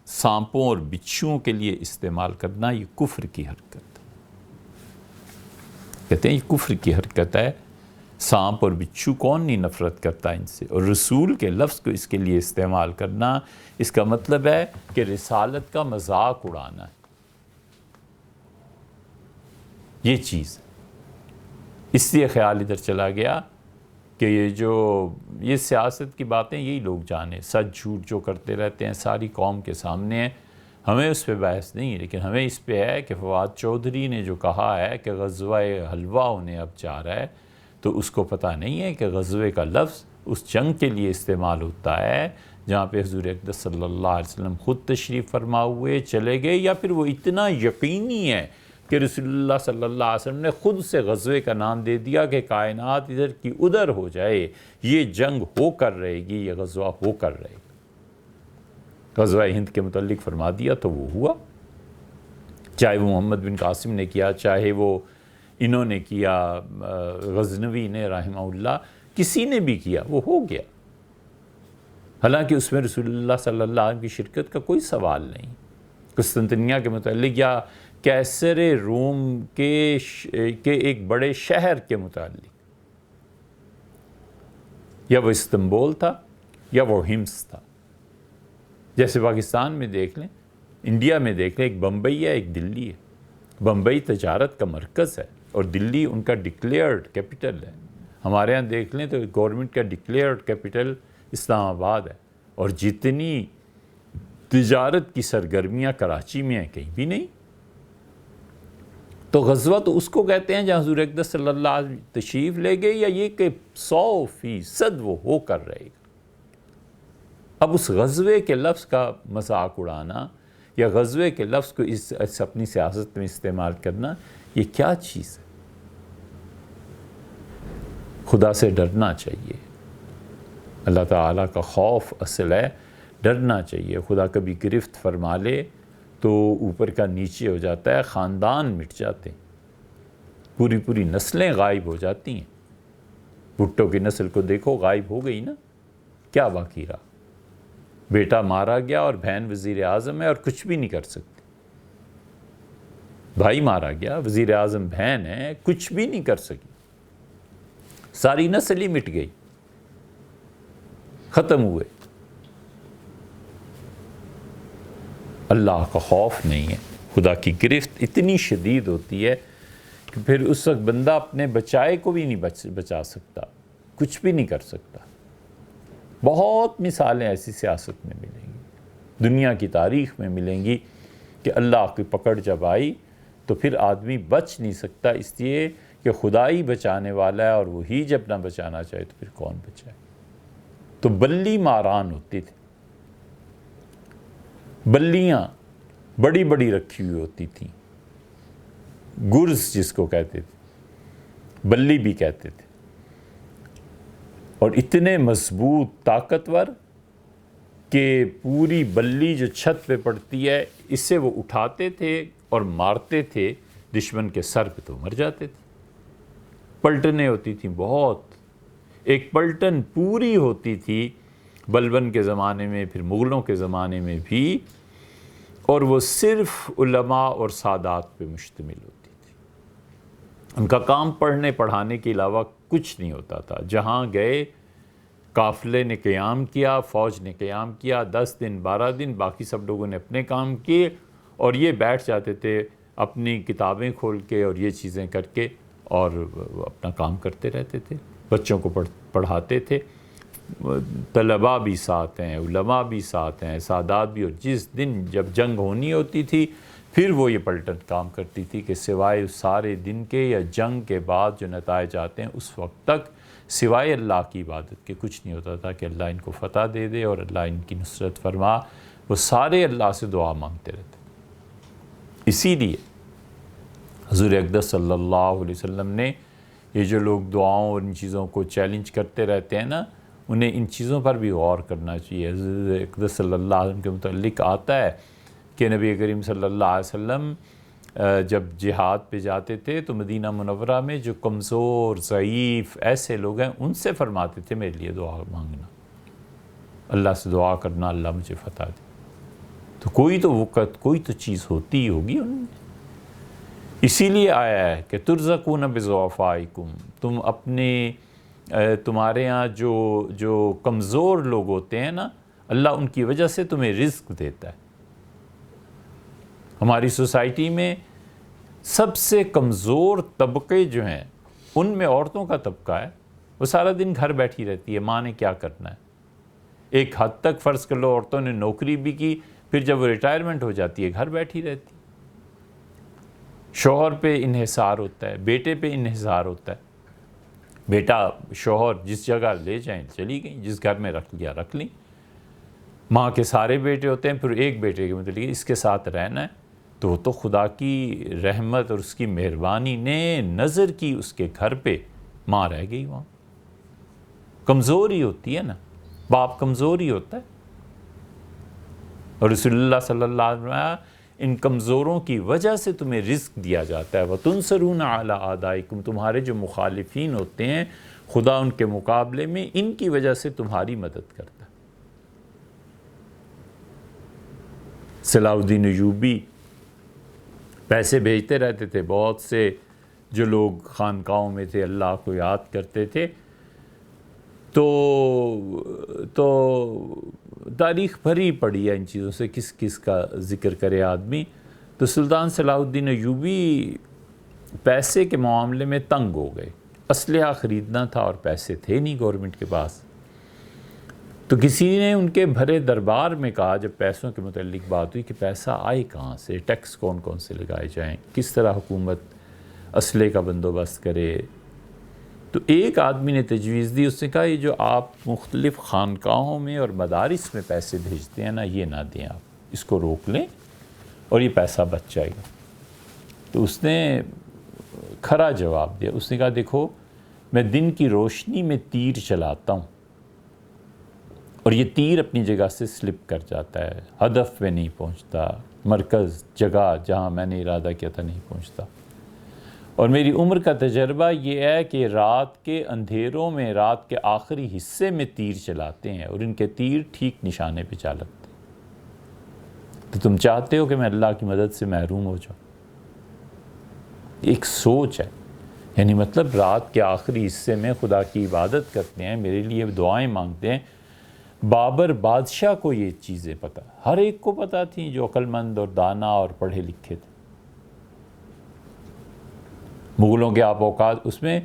سانپوں اور بچھوؤں کے لیے استعمال کرنا یہ کفر کی حرکت ہے، کہتے ہیں یہ کفر کی حرکت ہے، سانپ اور بچھو کون نہیں نفرت کرتا ان سے؟ اور رسول کے لفظ کو اس کے لیے استعمال کرنا، اس کا مطلب ہے کہ رسالت کا مذاق اڑانا ہے، یہ چیز۔ اس لیے خیال ادھر چلا گیا کہ یہ سیاست کی باتیں یہی لوگ جانے، سچ جھوٹ جو کرتے رہتے ہیں ساری قوم کے سامنے ہیں، ہمیں اس پہ بحث نہیں ہے، لیکن ہمیں اس پہ ہے کہ فواد چودھری نے جو کہا ہے کہ غزوہ حلوہ انہیں اب جا رہا ہے، تو اس کو پتہ نہیں ہے کہ غزوے کا لفظ اس جنگ کے لیے استعمال ہوتا ہے جہاں پہ حضور اقدس صلی اللہ علیہ وسلم خود تشریف فرما ہوئے چلے گئے، یا پھر وہ اتنا یقینی ہے کہ رسول اللہ صلی اللہ علیہ وسلم نے خود سے غزوے کا نام دے دیا کہ کائنات ادھر کی ادھر ہو جائے، یہ جنگ ہو کر رہے گی، یہ غزوہ ہو کر رہے گا۔ غزوہ ہند کے متعلق فرما دیا تو وہ ہوا، چاہے وہ محمد بن قاسم نے کیا، چاہے وہ انہوں نے کیا، غزنوی نے رحمہ اللہ، کسی نے بھی کیا، وہ ہو گیا۔ حالانکہ اس میں رسول اللہ صلی اللہ علیہ وسلم کی شرکت کا کوئی سوال نہیں۔ قسطنطنیہ کے متعلق یا کیسر روم کے ایک بڑے شہر کے متعلق، یا وہ استنبول تھا یا وہ ہمس تھا۔ جیسے پاکستان میں دیکھ لیں، انڈیا میں دیکھ لیں، ایک بمبئی ہے ایک دلی ہے۔ بمبئی تجارت کا مرکز ہے اور دلی ان کا ڈکلیئرڈ کیپٹل ہے۔ ہمارے ہاں دیکھ لیں تو گورنمنٹ کا ڈکلیئرڈ کیپٹل اسلام آباد ہے، اور جتنی تجارت کی سرگرمیاں کراچی میں ہیں کہیں بھی نہیں۔ تو غزوہ تو اس کو کہتے ہیں جہاں حضور اقدس صلی اللہ علیہ وسلم تشریف لے گئے، یا یہ کہ 100% وہ ہو کر رہے گا۔ اب اس غزوے کے لفظ کا مذاق اڑانا یا غزوے کے لفظ کو اس اپنی سیاست میں استعمال کرنا، یہ کیا چیز ہے؟ خدا سے ڈرنا چاہیے، اللہ تعالیٰ کا خوف اصل ہے، ڈرنا چاہیے۔ خدا کبھی گرفت فرما لے تو اوپر کا نیچے ہو جاتا ہے، خاندان مٹ جاتے ہیں، پوری نسلیں غائب ہو جاتی ہیں۔ بھٹو کی نسل کو دیکھو، غائب ہو گئی نا، کیا باقی رہا؟ بیٹا مارا گیا اور بہن وزیر اعظم ہے اور کچھ بھی نہیں کر سکتی۔ بھائی مارا گیا، وزیر اعظم بہن ہے، کچھ بھی نہیں کر سکی، ساری نسل ہی مٹ گئی، ختم ہوئے۔ اللہ کا خوف نہیں ہے، خدا کی گرفت اتنی شدید ہوتی ہے کہ پھر اس وقت بندہ اپنے بچائے کو بھی نہیں بچا سکتا، کچھ بھی نہیں کر سکتا۔ بہت مثالیں ایسی سیاست میں ملیں گی، دنیا کی تاریخ میں ملیں گی کہ اللہ کی پکڑ جب آئی تو پھر آدمی بچ نہیں سکتا، اس لیے کہ خدا ہی بچانے والا ہے، اور وہی جب نہ بچانا چاہے تو پھر کون بچائے؟ تو بلی ماران ہوتی تھی، بلیاں بڑی بڑی رکھی ہوئی ہوتی تھیں، گرز جس کو کہتے تھے، بلی بھی کہتے تھے، اور اتنے مضبوط طاقتور کہ پوری بلی جو چھت پہ پڑتی ہے اس سے وہ اٹھاتے تھے اور مارتے تھے دشمن کے سر پہ، تو مر جاتے تھے۔ پلٹنیں ہوتی تھیں بہت، ایک پلٹن پوری ہوتی تھی بلبن کے زمانے میں، پھر مغلوں کے زمانے میں بھی، اور وہ صرف علماء اور سادات پہ مشتمل ہوتی تھی۔ ان کا کام پڑھنے پڑھانے کے علاوہ کچھ نہیں ہوتا تھا۔ جہاں گئے، قافلے نے قیام کیا، فوج نے قیام کیا، 10 دن 12 دن، باقی سب لوگوں نے اپنے کام کیے، اور یہ بیٹھ جاتے تھے اپنی کتابیں کھول کے اور یہ چیزیں کر کے، اور اپنا کام کرتے رہتے تھے، بچوں کو پڑھاتے تھے۔ طلباء بھی ساتھ ہیں، علماء بھی ساتھ ہیں، سادات بھی، اور جس دن جب جنگ ہونی ہوتی تھی پھر وہ یہ پلٹن کام کرتی تھی کہ سوائے اس سارے دن کے یا جنگ کے بعد جو نتائج آتے ہیں اس وقت تک سوائے اللہ کی عبادت کے کچھ نہیں ہوتا تھا کہ اللہ ان کو فتح دے دے اور اللہ ان کی نصرت فرما۔ وہ سارے اللہ سے دعا مانگتے رہتے۔ اسی لیے حضور اقدس صلی اللہ علیہ وسلم نے یہ جو لوگ دعاؤں اور ان چیزوں کو چیلنج کرتے رہتے ہیں نا، انہیں ان چیزوں پر بھی غور کرنا چاہیے۔ حضور اقدس صلی اللہ علیہ وسلم کے متعلق آتا ہے کہ نبی کریم صلی اللہ علیہ وسلم جب جہاد پہ جاتے تھے تو مدینہ منورہ میں جو کمزور ضعیف ایسے لوگ ہیں ان سے فرماتے تھے میرے لیے دعا مانگنا، اللہ سے دعا کرنا اللہ مجھے فتح دے۔ تو کوئی تو وقت، کوئی تو چیز ہوتی ہی ہوگی ان میں۔ اسی لیے آیا ہے کہ ترزقون بضعفائکم، تم اپنے تمہارے ہاں جو کمزور لوگ ہوتے ہیں نا، اللہ ان کی وجہ سے تمہیں رزق دیتا ہے۔ ہماری سوسائٹی میں سب سے کمزور طبقے جو ہیں ان میں عورتوں کا طبقہ ہے۔ وہ سارا دن گھر بیٹھی رہتی ہے، ماں نے کیا کرنا ہے۔ ایک حد تک فرض کر لو عورتوں نے نوکری بھی کی، پھر جب وہ ریٹائرمنٹ ہو جاتی ہے گھر بیٹھی رہتی ہے۔ شوہر پہ انحصار ہوتا ہے، بیٹے پہ انحصار ہوتا ہے۔ بیٹا شوہر جس جگہ لے جائیں چلی گئیں، جس گھر میں رکھ لیا رکھ لیں۔ ماں کے سارے بیٹے ہوتے ہیں، پھر ایک بیٹے کے متعلق اس کے ساتھ رہنا ہے، تو خدا کی رحمت اور اس کی مہربانی نے نظر کی اس کے گھر پہ، ماں رہ گئی وہاں۔ کمزور ہی ہوتی ہے نا، باپ کمزور ہی ہوتا ہے۔ اور رسول اللہ صلی اللہ علیہ وسلم ان کمزوروں کی وجہ سے تمہیں رزق دیا جاتا ہے۔ وَتُنْصَرُونَ عَلَىٰ أَعْدَائِكُمْ، تمہارے جو مخالفین ہوتے ہیں خدا ان کے مقابلے میں ان کی وجہ سے تمہاری مدد کرتا ہے۔ صلاح الدین ایوبی پیسے بھیجتے رہتے تھے، بہت سے جو لوگ خانقاہوں میں تھے اللہ کو یاد کرتے تھے، تو تاریخ بھری پڑی ہے ان چیزوں سے، کس کس کا ذکر کرے آدمی۔ تو سلطان صلاح الدین ایوبی پیسے کے معاملے میں تنگ ہو گئے، اسلحہ خریدنا تھا اور پیسے تھے نہیں گورنمنٹ کے پاس۔ تو کسی نے ان کے بھرے دربار میں کہا، جب پیسوں کے متعلق بات ہوئی، کہ پیسہ آئے کہاں سے، ٹیکس کون کون سے لگائے جائیں، کس طرح حکومت اسلحے کا بندوبست کرے۔ تو ایک آدمی نے تجویز دی، اس نے کہا یہ جو آپ مختلف خانقاہوں میں اور مدارس میں پیسے بھیجتے ہیں نا، یہ نہ دیں، آپ اس کو روک لیں اور یہ پیسہ بچ جائے گا۔ تو اس نے کھرا جواب دیا، اس نے کہا دیکھو میں دن کی روشنی میں تیر چلاتا ہوں اور یہ تیر اپنی جگہ سے سلپ کر جاتا ہے، ہدف پہ نہیں پہنچتا، مرکز جگہ جہاں میں نے ارادہ کیا تھا نہیں پہنچتا۔ اور میری عمر کا تجربہ یہ ہے کہ رات کے اندھیروں میں، رات کے آخری حصے میں تیر چلاتے ہیں اور ان کے تیر ٹھیک نشانے پہ جا لگتے ہیں۔ تو تم چاہتے ہو کہ میں اللہ کی مدد سے محروم ہو جاؤں؟ ایک سوچ ہے، یعنی مطلب رات کے آخری حصے میں خدا کی عبادت کرتے ہیں، میرے لیے دعائیں مانگتے ہیں۔ بابر بادشاہ کو یہ چیزیں پتہ، ہر ایک کو پتہ تھیں جو عقل مند اور دانا اور پڑھے لکھے تھے۔ مغلوں کے آپ اوقات، اس میں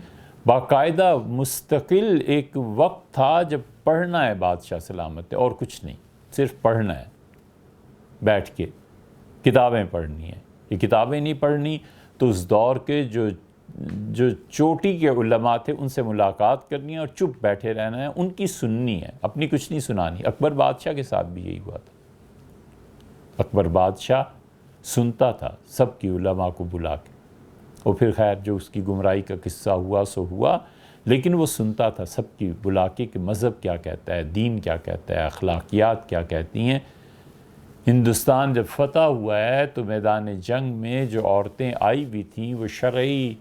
باقاعدہ مستقل ایک وقت تھا جب پڑھنا ہے بادشاہ سلامت ہے اور کچھ نہیں، صرف پڑھنا ہے، بیٹھ کے کتابیں پڑھنی ہیں۔ یہ کتابیں نہیں پڑھنی تو اس دور کے جو چوٹی کے علماء تھے ان سے ملاقات کرنی ہے اور چپ بیٹھے رہنا ہے، ان کی سننی ہے، اپنی کچھ نہیں سنانی۔ اکبر بادشاہ کے ساتھ بھی یہی ہوا تھا، اکبر بادشاہ سنتا تھا سب کی علماء کو بلا کے، اور پھر خیر جو اس کی گمراہی کا قصہ ہوا سو ہوا، لیکن وہ سنتا تھا سب کی بلا کے کہ مذہب کیا کہتا ہے، دین کیا کہتا ہے، اخلاقیات کیا کہتی ہیں۔ ہندوستان جب فتح ہوا ہے تو میدان جنگ میں جو عورتیں آئی ہوئی تھیں، وہ شرعی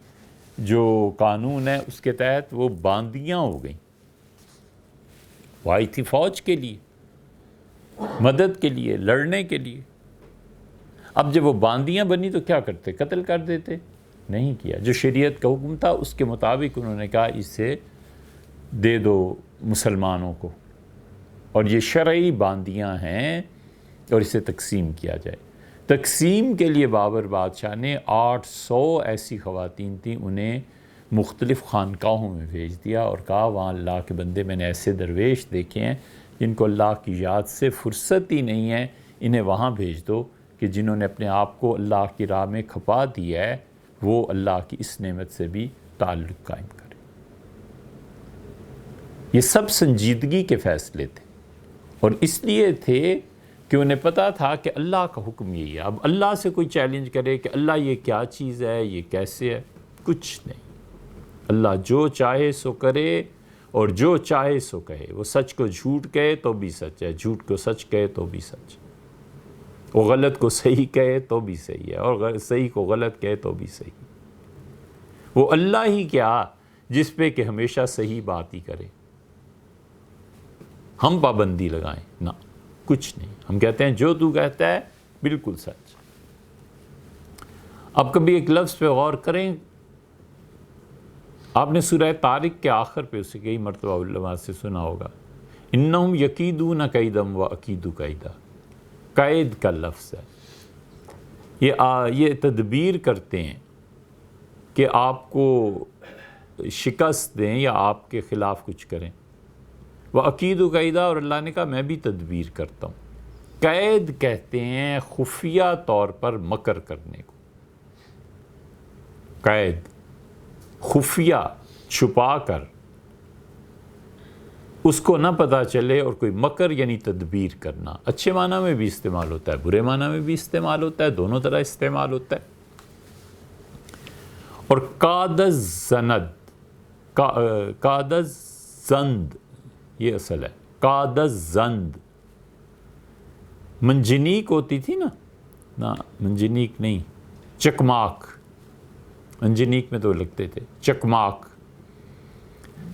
جو قانون ہے اس کے تحت وہ باندیاں ہو گئیں۔ وہ آئی تھی فوج کے لیے، مدد کے لیے، لڑنے کے لیے۔ اب جب وہ باندیاں بنی تو کیا کرتے؟ قتل کر دیتے؟ نہیں کیا۔ جو شریعت کا حکم تھا اس کے مطابق انہوں نے کہا اسے دے دو مسلمانوں کو، اور یہ شرعی باندیاں ہیں اور اسے تقسیم کیا جائے۔ تقسیم کے لیے بابر بادشاہ نے 800 ایسی خواتین تھیں، انہیں مختلف خانقاہوں میں بھیج دیا اور کہا وہاں اللہ کے بندے میں نے ایسے درویش دیکھے ہیں جن کو اللہ کی یاد سے فرصت ہی نہیں ہے، انہیں وہاں بھیج دو کہ جنہوں نے اپنے آپ کو اللہ کی راہ میں کھپا دیا ہے وہ اللہ کی اس نعمت سے بھی تعلق قائم کرے۔ یہ سب سنجیدگی کے فیصلے تھے، اور اس لیے تھے کہ انہیں پتا تھا کہ اللہ کا حکم یہی ہے۔ اب اللہ سے کوئی چیلنج کرے کہ اللہ یہ کیا چیز ہے، یہ کیسے ہے، کچھ نہیں۔ اللہ جو چاہے سو کرے اور جو چاہے سو کہے۔ وہ سچ کو جھوٹ کہے تو بھی سچ ہے، جھوٹ کو سچ کہے تو بھی سچ ہے۔ وہ غلط کو صحیح کہے تو بھی صحیح ہے، اور صحیح کو غلط کہے تو بھی صحیح۔ وہ اللہ ہی کیا جس پہ کہ ہمیشہ صحیح بات ہی کرے، ہم پابندی لگائیں نہ، کچھ نہیں۔ ہم کہتے ہیں جو تو کہتا ہے بالکل سچ۔ اب کبھی ایک لفظ پہ غور کریں، آپ نے سورہ طارق کے آخر پہ اسے کئی مرتبہ علماء سے سنا ہوگا، انہم یکیدون کیدم و اکید کیدا، قید کا لفظ ہے، یہ تدبیر کرتے ہیں کہ آپ کو شکست دیں یا آپ کے خلاف کچھ کریں، وہ عقید و قیدہ، اور اللہ نے کہا میں بھی تدبیر کرتا ہوں۔ قید کہتے ہیں خفیہ طور پر مکر کرنے کو، قید خفیہ چھپا کر اس کو نہ پتہ چلے، اور کوئی مکر یعنی تدبیر کرنا، اچھے معنی میں بھی استعمال ہوتا ہے، برے معنی میں بھی استعمال ہوتا ہے، دونوں طرح استعمال ہوتا ہے۔ اور قادز زند، یہ اصل ہے، قادز زند، منجنیک ہوتی تھی نا منجنیک نہیں، چکماک، منجنیک میں تو لگتے تھے،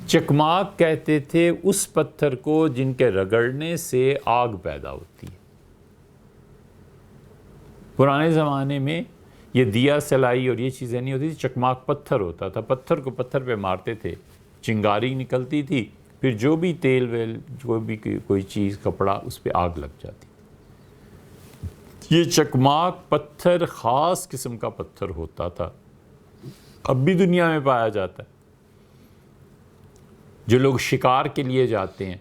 چکماک کہتے تھے اس پتھر کو جن کے رگڑنے سے آگ پیدا ہوتی ہے۔ پرانے زمانے میں یہ دیا سلائی اور یہ چیزیں نہیں ہوتی تھی، چکماک پتھر ہوتا تھا، پتھر کو پتھر پہ مارتے تھے، چنگاری نکلتی تھی، پھر جو بھی تیل ویل جو بھی کوئی چیز کپڑا اس پہ آگ لگ جاتی۔ یہ چکماک پتھر خاص قسم کا پتھر ہوتا تھا، اب بھی دنیا میں پایا جاتا ہے۔ جو لوگ شکار کے لیے جاتے ہیں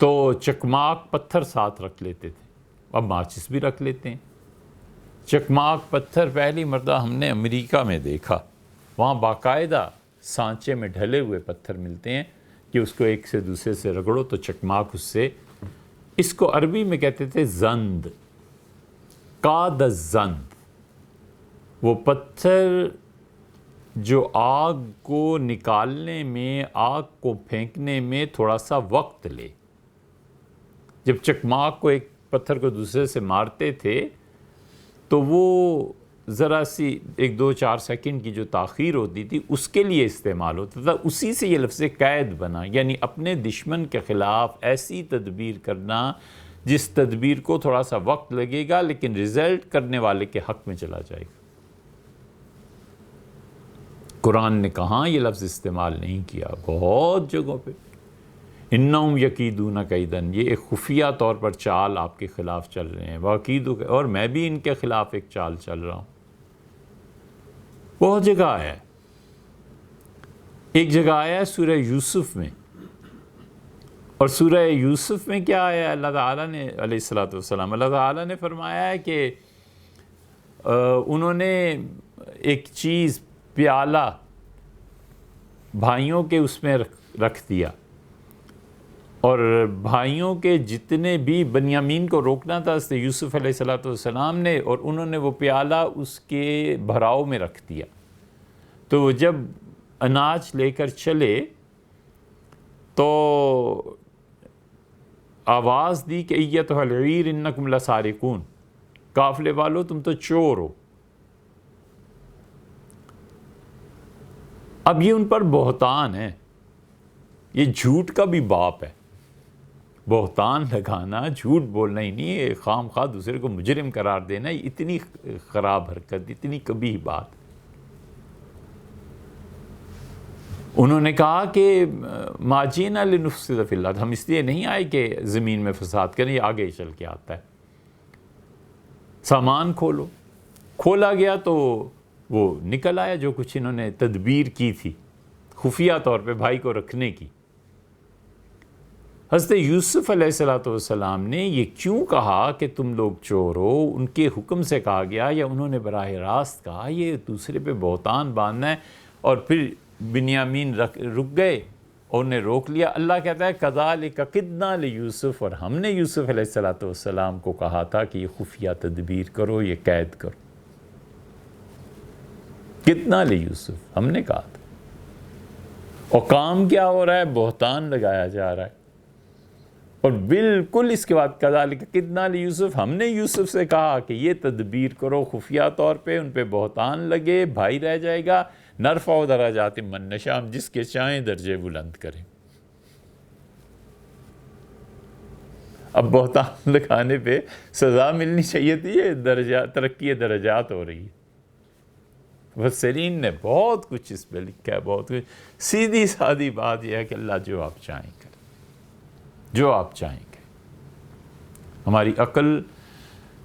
تو چکماک پتھر ساتھ رکھ لیتے تھے، اب ماچس بھی رکھ لیتے ہیں۔ چکماک پتھر پہلی مرتبہ ہم نے امریکہ میں دیکھا، وہاں باقاعدہ سانچے میں ڈھلے ہوئے پتھر ملتے ہیں کہ اس کو ایک سے دوسرے سے رگڑو تو چکماک اس سے، اس کو عربی میں کہتے تھے زند، قاد الزند، وہ پتھر جو آگ کو نکالنے میں، آگ کو پھینکنے میں تھوڑا سا وقت لے۔ جب چکماک کو ایک پتھر کو دوسرے سے مارتے تھے تو وہ ذرا سی 1-2-4 سیکنڈ کی جو تاخیر ہوتی تھی اس کے لیے استعمال ہوتا تھا، اسی سے یہ لفظ قید بنا، یعنی اپنے دشمن کے خلاف ایسی تدبیر کرنا جس تدبیر کو تھوڑا سا وقت لگے گا لیکن رزلٹ کرنے والے کے حق میں چلا جائے گا۔ قرآن نے کہاں یہ لفظ استعمال نہیں کیا، بہت جگہوں پہ، انہم یکیدون کیدن، یہ ایک خفیہ طور پر چال آپ کے خلاف چل رہے ہیں، واقیدو، اور میں بھی ان کے خلاف ایک چال چل رہا ہوں۔ بہت جگہ آیا ہے، ایک جگہ آیا ہے سورہ یوسف میں، اور سورہ یوسف میں کیا آیا؟ اللہ تعالیٰ نے علیہ السلام، اللہ تعالیٰ نے فرمایا ہے کہ انہوں نے ایک چیز، پیالہ بھائیوں کے اس میں رکھ دیا، اور بھائیوں کے جتنے بھی، بنیامین کو روکنا تھا حضرت یوسف علیہ السلام نے، اور انہوں نے وہ پیالہ اس کے بھراؤ میں رکھ دیا، تو جب اناج لے کر چلے تو آواز دی کہ ایتھا العیر انکم لسارقون، قافلے والو تم تو چور ہو۔ اب یہ ان پر بہتان ہے، یہ جھوٹ کا بھی باپ ہے، بہتان لگانا، جھوٹ بولنا ہی نہیں ہے، خام خواہ دوسرے کو مجرم قرار دینا، یہ اتنی خراب حرکت، اتنی قبیح بات۔ انہوں نے کہا کہ ما جئنا لنفسد فی الارض، ہم اس لیے نہیں آئے کہ زمین میں فساد کریں، یہ آگے چل کے آتا ہے۔ سامان کھولو، کھولا گیا تو وہ نکل آیا جو کچھ انہوں نے تدبیر کی تھی خفیہ طور پہ بھائی کو رکھنے کی۔ حضرت یوسف علیہ السلام نے یہ کیوں کہا کہ تم لوگ چور ہو؟ ان کے حکم سے کہا گیا یا انہوں نے براہ راست کہا؟ یہ دوسرے پہ بہتان باندھنا ہے، اور پھر بنیامین رک گئے اور انہیں روک لیا۔ اللہ کہتا ہے کذالک کدنا لیوسف، اور ہم نے یوسف علیہ السلام کو کہا تھا کہ یہ خفیہ تدبیر کرو، یہ قید کرو۔ کتنا لیوسف، ہم نے کہا تھا، اور کام کیا ہو رہا ہے؟ بہتان لگایا جا رہا ہے۔ اور بالکل اس کے بعد کذالک کدنا لیوسف، ہم نے یوسف سے کہا کہ یہ تدبیر کرو خفیہ طور پہ، ان پہ بہتان لگے، بھائی رہ جائے گا، نرفع درجات من نشاء، ہم جس کے چاہیں درجے بلند کریں۔ اب بہتان لگانے پہ سزا ملنی چاہیے تھی، یہ ترقی درجات ہو رہی ہے۔ مفسرین نے بہت کچھ اس پہ لکھا ہے، بہت کچھ. سیدھی سادی بات یہ ہے کہ اللہ جو آپ چاہیں کریں، جو آپ چاہیں کریں. ہماری عقل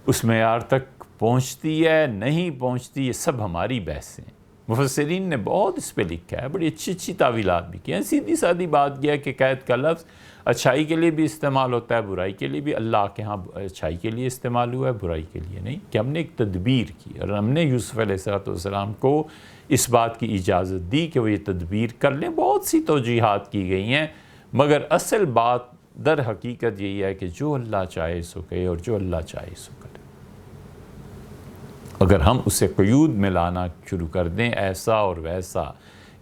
اس معیار تک پہنچتی ہے نہیں پہنچتی، یہ سب ہماری بحثیں ہیں. مفسرین نے بہت اس پہ لکھا ہے، بڑی اچھی اچھی تعویلات بھی کی ہیں. سیدھی سادی بات یہ ہے کہ قید کا لفظ اچھائی کے لیے بھی استعمال ہوتا ہے، برائی کے لیے بھی. اللہ کے ہاں اچھائی کے لیے استعمال ہوا ہے، برائی کے لیے نہیں. کہ ہم نے ایک تدبیر کی اور ہم نے یوسف علیہ السلام کو اس بات کی اجازت دی کہ وہ یہ تدبیر کر لیں. بہت سی توجیحات کی گئی ہیں، مگر اصل بات در حقیقت یہی ہے کہ جو اللہ چاہے سو کہے اور جو اللہ چاہے سو کرے. اگر ہم اسے قیود میں لانا شروع کر دیں، ایسا اور ویسا،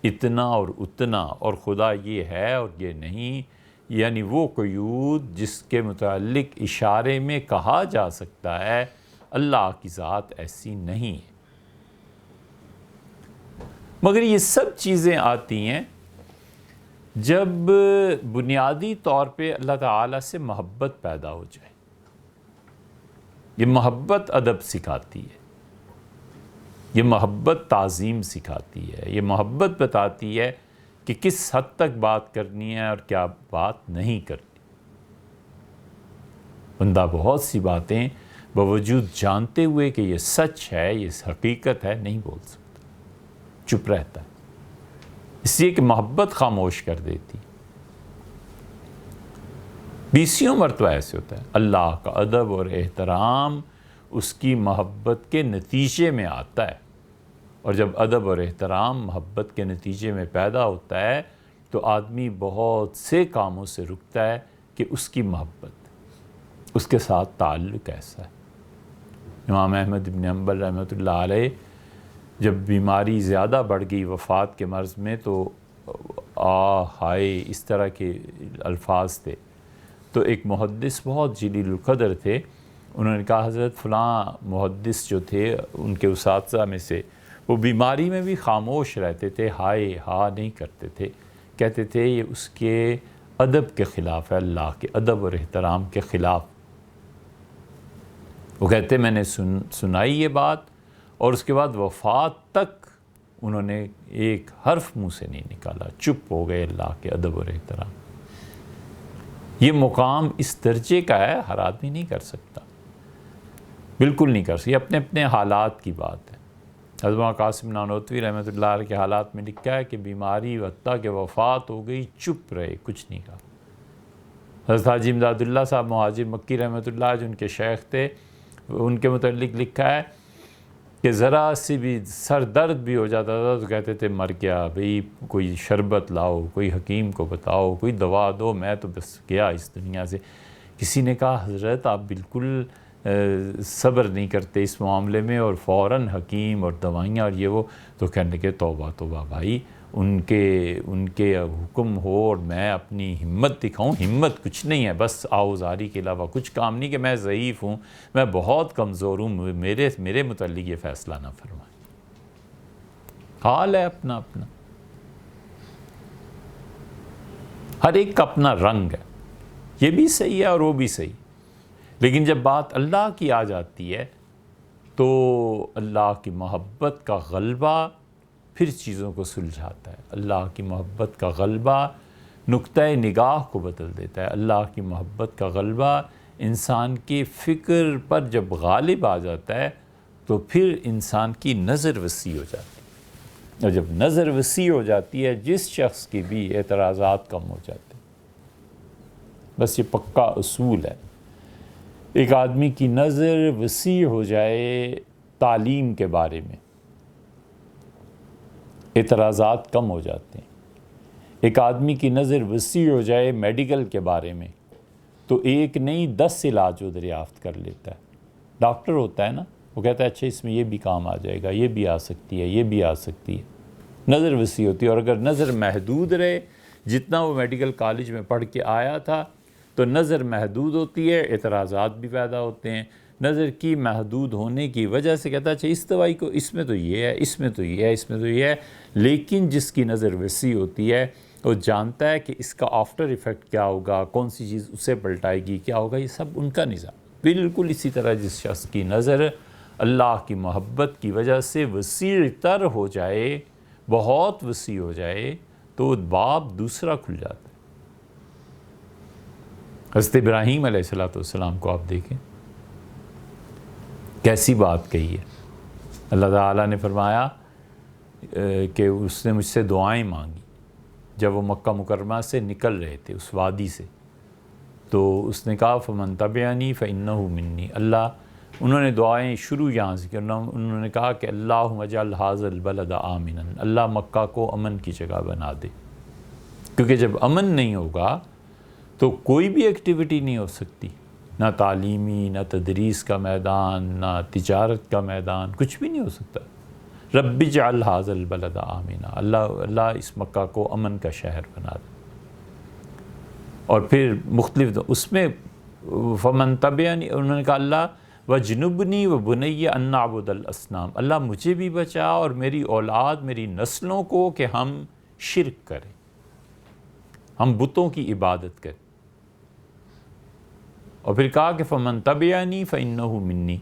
اتنا اور اتنا، اور خدا یہ ہے اور یہ نہیں، یعنی وہ قیود جس کے متعلق اشارے میں کہا جا سکتا ہے اللہ کی ذات ایسی نہیں ہے. مگر یہ سب چیزیں آتی ہیں جب بنیادی طور پہ اللہ تعالیٰ سے محبت پیدا ہو جائے. یہ محبت ادب سکھاتی ہے، یہ محبت تعظیم سکھاتی ہے، یہ محبت بتاتی ہے کہ کس حد تک بات کرنی ہے اور کیا بات نہیں کرنی. بندہ بہت سی باتیں باوجود جانتے ہوئے کہ یہ سچ ہے، یہ حقیقت ہے، نہیں بول سکتا، چپ رہتا ہے، اس لیے کہ محبت خاموش کر دیتی. بیسیوں مرتبہ ایسے ہوتا ہے. اللہ کا ادب اور احترام اس کی محبت کے نتیجے میں آتا ہے، اور جب ادب اور احترام محبت کے نتیجے میں پیدا ہوتا ہے تو آدمی بہت سے کاموں سے رکتا ہے کہ اس کی محبت، اس کے ساتھ تعلق ایسا ہے. امام احمد بن حنبل رحمۃ اللہ علیہ جب بیماری زیادہ بڑھ گئی وفات کے مرض میں، تو ہائے اس طرح کے الفاظ تھے. تو ایک محدث بہت جلیل القدر تھے، انہوں نے کہا حضرت فلاں محدث جو تھے ان کے اساتذہ میں سے، وہ بیماری میں بھی خاموش رہتے تھے، ہائے ہاں نہیں کرتے تھے. کہتے تھے یہ اس کے ادب کے خلاف ہے، اللہ کے ادب اور احترام کے خلاف. وہ کہتے میں نے سنائی یہ بات، اور اس کے بعد وفات تک انہوں نے ایک حرف منہ سے نہیں نکالا، چپ ہو گئے اللہ کے ادب اور احترام. یہ مقام اس درجے کا ہے، ہر آدمی نہیں کر سکتا، بالکل نہیں کر سکتا. یہ اپنے اپنے حالات کی بات ہے. حضرت قاسم نانوتوی رحمۃ اللہ علیہ کے حالات میں لکھا ہے کہ بیماری حتیٰ کہ وفات ہو گئی، چپ رہے، کچھ نہیں کہا. حضرت حاجی امداد اللہ صاحب مہاجر مکی رحمۃ اللہ جو ان کے شیخ تھے، ان کے متعلق لکھا ہے کہ ذرا سی بھی سر درد بھی ہو جاتا تھا تو کہتے تھے مر گیا، بھئی کوئی شربت لاؤ، کوئی حکیم کو بتاؤ، کوئی دوا دو، میں تو بس گیا اس دنیا سے. کسی نے کہا حضرت آپ بالکل صبر نہیں کرتے اس معاملے میں اور فوراً حکیم اور دوائیاں اور یہ وہ. تو کہنے کے توبہ توبہ بھائی، ان کے حکم ہو اور میں اپنی ہمت دکھاؤں؟ ہمت کچھ نہیں ہے، بس آؤزاری کے علاوہ کچھ کام نہیں. کہ میں ضعیف ہوں، میں بہت کمزور ہوں، میرے متعلق یہ فیصلہ نہ فرمائیں. حال ہے اپنا اپنا، ہر ایک کا اپنا رنگ ہے، یہ بھی صحیح ہے اور وہ بھی صحیح. لیکن جب بات اللہ کی آ جاتی ہے تو اللہ کی محبت کا غلبہ پھر چیزوں کو سلجھاتا ہے. اللہ کی محبت کا غلبہ نقطۂ نگاہ کو بدل دیتا ہے. اللہ کی محبت کا غلبہ انسان کی فکر پر جب غالب آ جاتا ہے تو پھر انسان کی نظر وسیع ہو جاتی ہے، اور جب نظر وسیع ہو جاتی ہے جس شخص کی بھی اعتراضات کم ہو جاتے ہیں. بس یہ پکا اصول ہے. ایک آدمی کی نظر وسیع ہو جائے تعلیم کے بارے میں، اعتراضات کم ہو جاتے ہیں. ایک آدمی کی نظر وسیع ہو جائے میڈیکل کے بارے میں تو ایک نہیں 10 علاج وہ دریافت کر لیتا ہے. ڈاکٹر ہوتا ہے نا، وہ کہتا ہے اچھا اس میں یہ بھی کام آ جائے گا، یہ بھی آ سکتی ہے، یہ بھی آ سکتی ہے. نظر وسیع ہوتی ہے. اور اگر نظر محدود رہے، جتنا وہ میڈیکل کالج میں پڑھ کے آیا تھا تو نظر محدود ہوتی ہے، اعتراضات بھی پیدا ہوتے ہیں. نظر کی محدود ہونے کی وجہ سے کہتا ہے اچھا اس دوائی کو اس میں تو یہ ہے، اس میں تو یہ ہے، اس میں تو یہ ہے. لیکن جس کی نظر وسیع ہوتی ہے وہ جانتا ہے کہ اس کا آفٹر ایفیکٹ کیا ہوگا، کون سی چیز اسے پلٹائے گی، کیا ہوگا. یہ سب ان کا نظام. بالکل اسی طرح جس شخص کی نظر اللہ کی محبت کی وجہ سے وسیع تر ہو جائے، بہت وسیع ہو جائے، تو باب دوسرا کھل جاتا ہے۔ حضرت ابراہیم علیہ السلام کو آپ دیکھیں، کیسی بات کہی ہے۔ اللہ تعالیٰ نے فرمایا کہ اس نے مجھ سے دعائیں مانگی جب وہ مکہ مکرمہ سے نکل رہے تھے اس وادی سے، تو اس نے کہا فمن تبعنی فإنہ منی، اللہ، انہوں نے دعائیں شروع یہاں سے کی، انہوں نے کہا کہ اللہم اجعل ھذا البلد آمنا، اللہ مکہ کو امن کی جگہ بنا دے، کیونکہ جب امن نہیں ہوگا تو کوئی بھی ایکٹیویٹی نہیں ہو سکتی، نہ تعلیمی، نہ تدریس کا میدان، نہ تجارت کا میدان، کچھ بھی نہیں ہو سکتا۔ رب اجعل ھذا البلد آمنا، اللہ اس مکہ کو امن کا شہر بنا دے۔ اور پھر مختلف اس میں فمن تبعنی، انہوں نے کہا اللہ وجنبنی وبنی ان نعبد الاصنام، اللہ مجھے بھی بچا اور میری اولاد، میری نسلوں کو کہ ہم شرک کریں، ہم بتوں کی عبادت کریں۔ اور پھر کہا کہ فمن تبعنی فإنہ منی،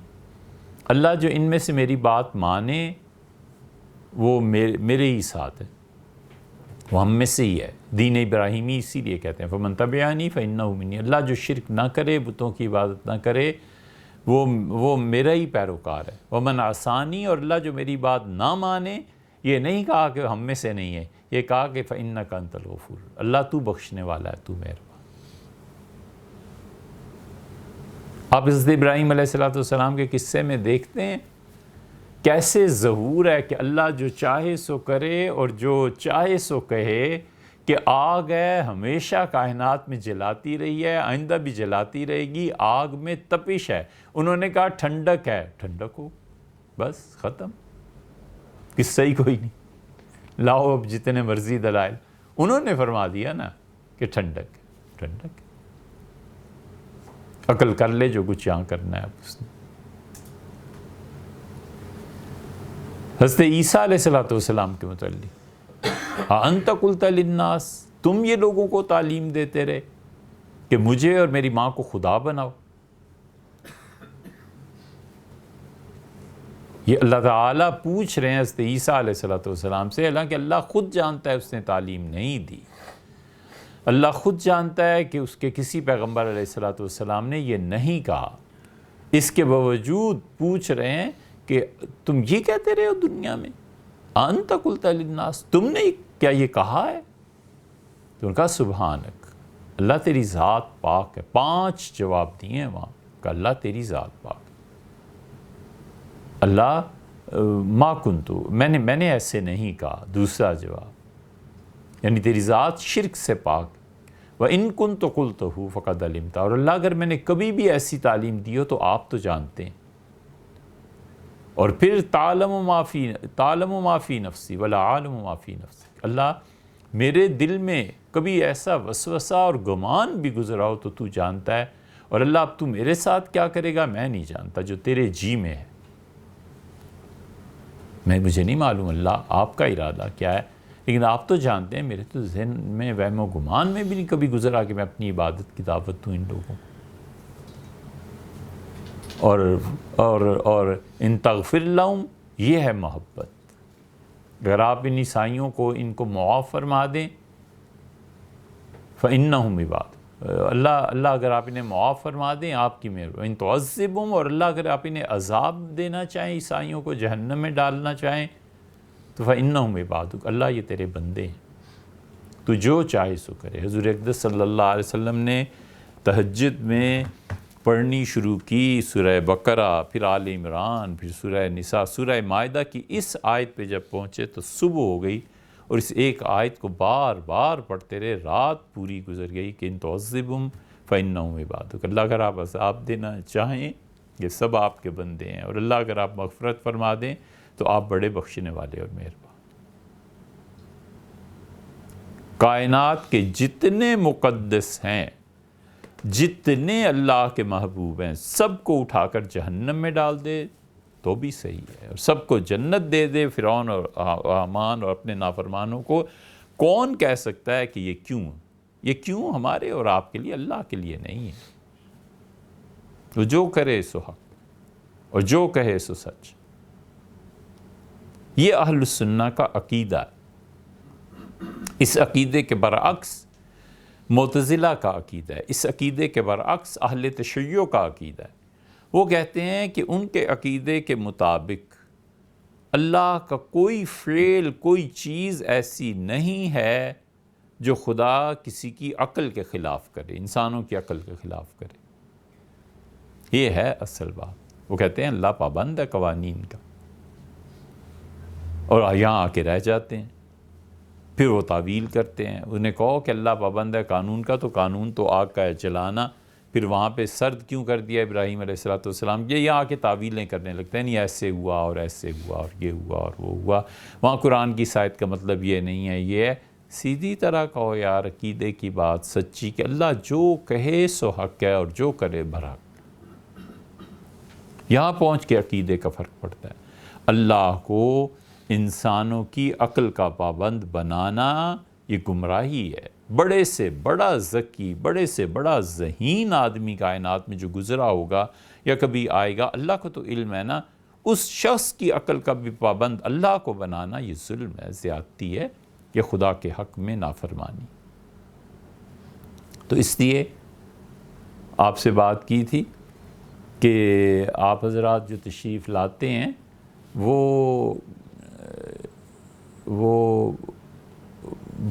اللہ جو ان میں سے میری بات مانے وہ میرے ہی ساتھ ہے، وہ ہم میں سے ہی ہے۔ دین ابراہیمی اسی لیے کہتے ہیں فمن تبعنی فإنہ منی، اللہ جو شرک نہ کرے، بتوں کی عبادت نہ کرے، وہ میرا ہی پیروکار ہے۔ ومن عصانی، اور اللہ جو میری بات نہ مانے، یہ نہیں کہا کہ ہم میں سے نہیں ہے، یہ کہا کہ فإنک انت الغفور، اللہ تو بخشنے والا ہے، تو مہربان۔ آپ حضرت ابراہیم علیہ السلام کے قصے میں دیکھتے ہیں کیسے ظہور ہے کہ اللہ جو چاہے سو کرے اور جو چاہے سو کہے، کہ آگ ہے ہمیشہ کائنات میں جلاتی رہی ہے، آئندہ بھی جلاتی رہے گی، آگ میں تپش ہے، انہوں نے کہا ٹھنڈک ہے، ٹھنڈک ہو، بس ختم، قصہ ہی کوئی نہیں، لاؤ اب جتنے مرضی دلائل، انہوں نے فرما دیا نا کہ ٹھنڈک ہے، ٹھنڈک ہے، عقل کر لے جو کچھ یہاں کرنا ہے اب اس نے۔ حضرت عیسیٰ علیہ السلام کے متعلق انت قلت للناس، تم یہ لوگوں کو تعلیم دیتے رہے کہ مجھے اور میری ماں کو خدا بناؤ۔ یہ اللہ تعالیٰ پوچھ رہے ہیں حضرت عیسیٰ علیہ السلام سے، حالانکہ اللہ خود جانتا ہے اس نے تعلیم نہیں دی، اللہ خود جانتا ہے کہ اس کے کسی پیغمبر علیہ السلام نے یہ نہیں کہا، اس کے باوجود پوچھ رہے ہیں کہ تم یہ کہتے رہے ہو دنیا میں، انت قلت للناس، تم نے کیا یہ کہا ہے؟ تو انہوں نے کہا سبحانک، اللہ تیری ذات پاک ہے، 5 جواب دیے ہیں وہاں کہ اللہ تیری ذات پاک ہے، اللہ ما کنتو، میں نے ایسے نہیں کہا، دوسرا جواب، یعنی تیری ذات شرک سے پاک، وَإِن كُنْتُ قُلْتُهُ فَقَدْ عَلِمْتَ، اور اللہ اگر میں نے کبھی بھی ایسی تعلیم دی ہو تو آپ تو جانتے ہیں۔ اور پھر تعلم ما فی نفسی ولا عالم ما فی نفسی، اللہ میرے دل میں کبھی ایسا وسوسہ اور گمان بھی گزرا ہو تو جانتا ہے، اور اللہ اب تو میرے ساتھ کیا کرے گا میں نہیں جانتا، جو تیرے جی میں ہے مجھے نہیں معلوم اللہ آپ کا ارادہ کیا ہے، لیکن آپ تو جانتے ہیں، میرے تو ذہن میں وہم و گمان میں بھی نہیں کبھی گزرا کہ میں اپنی عبادت کی دعوت دوں ان لوگوں کو۔ اور ان تغفر لہم، یہ ہے محبت، اگر آپ ان عیسائیوں کو ان کو معاف فرما دیں، فإنہم عباد، اللہ اگر آپ انہیں معاف فرما دیں آپ کی مہربانی، ان تعذبہم، اور اللہ اگر آپ انہیں عذاب دینا چاہیں، عیسائیوں کو جہنم میں ڈالنا چاہیں، تو فإنہم عبادک، اللہ یہ تیرے بندے ہیں، تو جو چاہے سو کرے۔ حضور اقدس صلی اللہ علیہ وسلم نے تہجد میں پڑھنی شروع کی سورہ بقرہ، پھر آل عمران، پھر سورہ نساء، سورہ مائدہ کی اس آیت پہ جب پہنچے تو صبح ہو گئی، اور اس ایک آیت کو بار بار پڑھتے رہے، رات پوری گزر گئی کہ ان تعذبہم فإنہم عبادک، اللہ اگر آپ عذاب دینا چاہیں یہ سب آپ کے بندے ہیں، اور اللہ اگر آپ مغفرت فرما دیں تو آپ بڑے بخشنے والے اور مہربان۔ کائنات کے جتنے مقدس ہیں، جتنے اللہ کے محبوب ہیں، سب کو اٹھا کر جہنم میں ڈال دے تو بھی صحیح ہے، اور سب کو جنت دے دے، فرعون اور حامان اور اپنے نافرمانوں کو، کون کہہ سکتا ہے کہ یہ کیوں ہمارے اور آپ کے لیے، اللہ کے لیے نہیں ہے، تو جو کرے سو حق۔ اور جو کہے سو سچ۔ یہ اہل السنہ کا عقیدہ ہے۔ اس عقیدے کے برعکس معتزلہ کا عقیدہ ہے، اس عقیدے کے برعکس اہل تشیع کا عقیدہ ہے۔ وہ کہتے ہیں کہ ان کے عقیدے کے مطابق اللہ کا کوئی فعل، کوئی چیز ایسی نہیں ہے جو خدا کسی کی عقل کے خلاف کرے، انسانوں کی عقل کے خلاف کرے۔ یہ ہے اصل بات۔ وہ کہتے ہیں اللہ پابند ہے قوانین کا، اور یہاں آ کے رہ جاتے ہیں، پھر وہ تعویل کرتے ہیں۔ انہیں کہو کہ اللہ پابند ہے قانون کا، تو قانون تو آگ کا ہے جلانا، پھر وہاں پہ سرد کیوں کر دیا ابراہیم علیہ السلام؟ یہ یہاں آ کے تعویلیں کرنے لگتے ہیں، نہیں ایسے ہوا اور ایسے ہوا اور یہ ہوا اور وہ ہوا، وہاں قرآن کی آیت کا مطلب یہ نہیں ہے، یہ ہے۔ سیدھی طرح کہو یار عقیدے کی بات سچی کہ اللہ جو کہے سو حق ہے اور جو کرے برحق۔ یہاں پہنچ کے عقیدے کا فرق پڑتا ہے۔ اللہ کو انسانوں کی عقل کا پابند بنانا یہ گمراہی ہے۔ بڑے سے بڑا ذکی، بڑے سے بڑا ذہین آدمی کائنات میں جو گزرا ہوگا یا کبھی آئے گا، اللہ کو تو علم ہے نا، اس شخص کی عقل کا بھی پابند اللہ کو بنانا یہ ظلم ہے، زیادتی ہے، یہ خدا کے حق میں نافرمانی۔ تو اس لیے آپ سے بات کی تھی کہ آپ حضرات جو تشریف لاتے ہیں وہ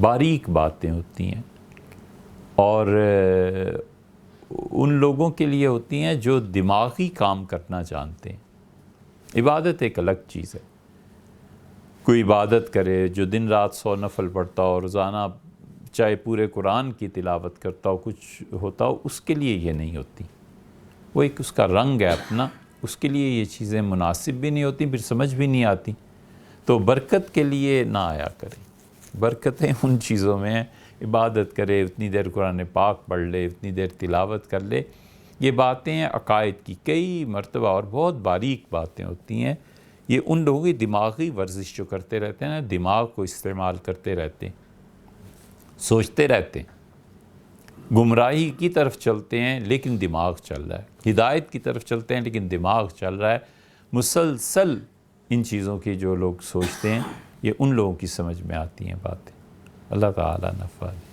باریک باتیں ہوتی ہیں، اور ان لوگوں کے لیے ہوتی ہیں جو دماغی کام کرنا جانتے ہیں۔ عبادت ایک الگ چیز ہے۔ کوئی عبادت کرے جو دن رات 100 نفل پڑھتا ہو، روزانہ چاہے پورے قرآن کی تلاوت کرتا ہو، کچھ ہوتا ہو، اس کے لیے یہ نہیں ہوتی۔ وہ ایک اس کا رنگ ہے اپنا، اس کے لیے یہ چیزیں مناسب بھی نہیں ہوتی، پھر سمجھ بھی نہیں آتی۔ تو برکت کے لیے نہ آیا کرے۔ برکتیں ان چیزوں میں ہیں، عبادت کرے، اتنی دیر قرآن پاک پڑھ لے، اتنی دیر تلاوت کر لے۔ یہ باتیں عقائد کی کئی مرتبہ اور بہت باریک باتیں ہوتی ہیں۔ یہ ان لوگوں کی دماغی ورزش جو کرتے رہتے ہیں نا، دماغ کو استعمال کرتے رہتے ہیں، سوچتے رہتے ہیں، گمراہی کی طرف چلتے ہیں لیکن دماغ چل رہا ہے، ہدایت کی طرف چلتے ہیں لیکن دماغ چل رہا ہے۔ مسلسل ان چیزوں کی جو لوگ سوچتے ہیں، یہ ان لوگوں کی سمجھ میں آتی ہیں باتیں۔ اللہ تعالیٰ نفع دے۔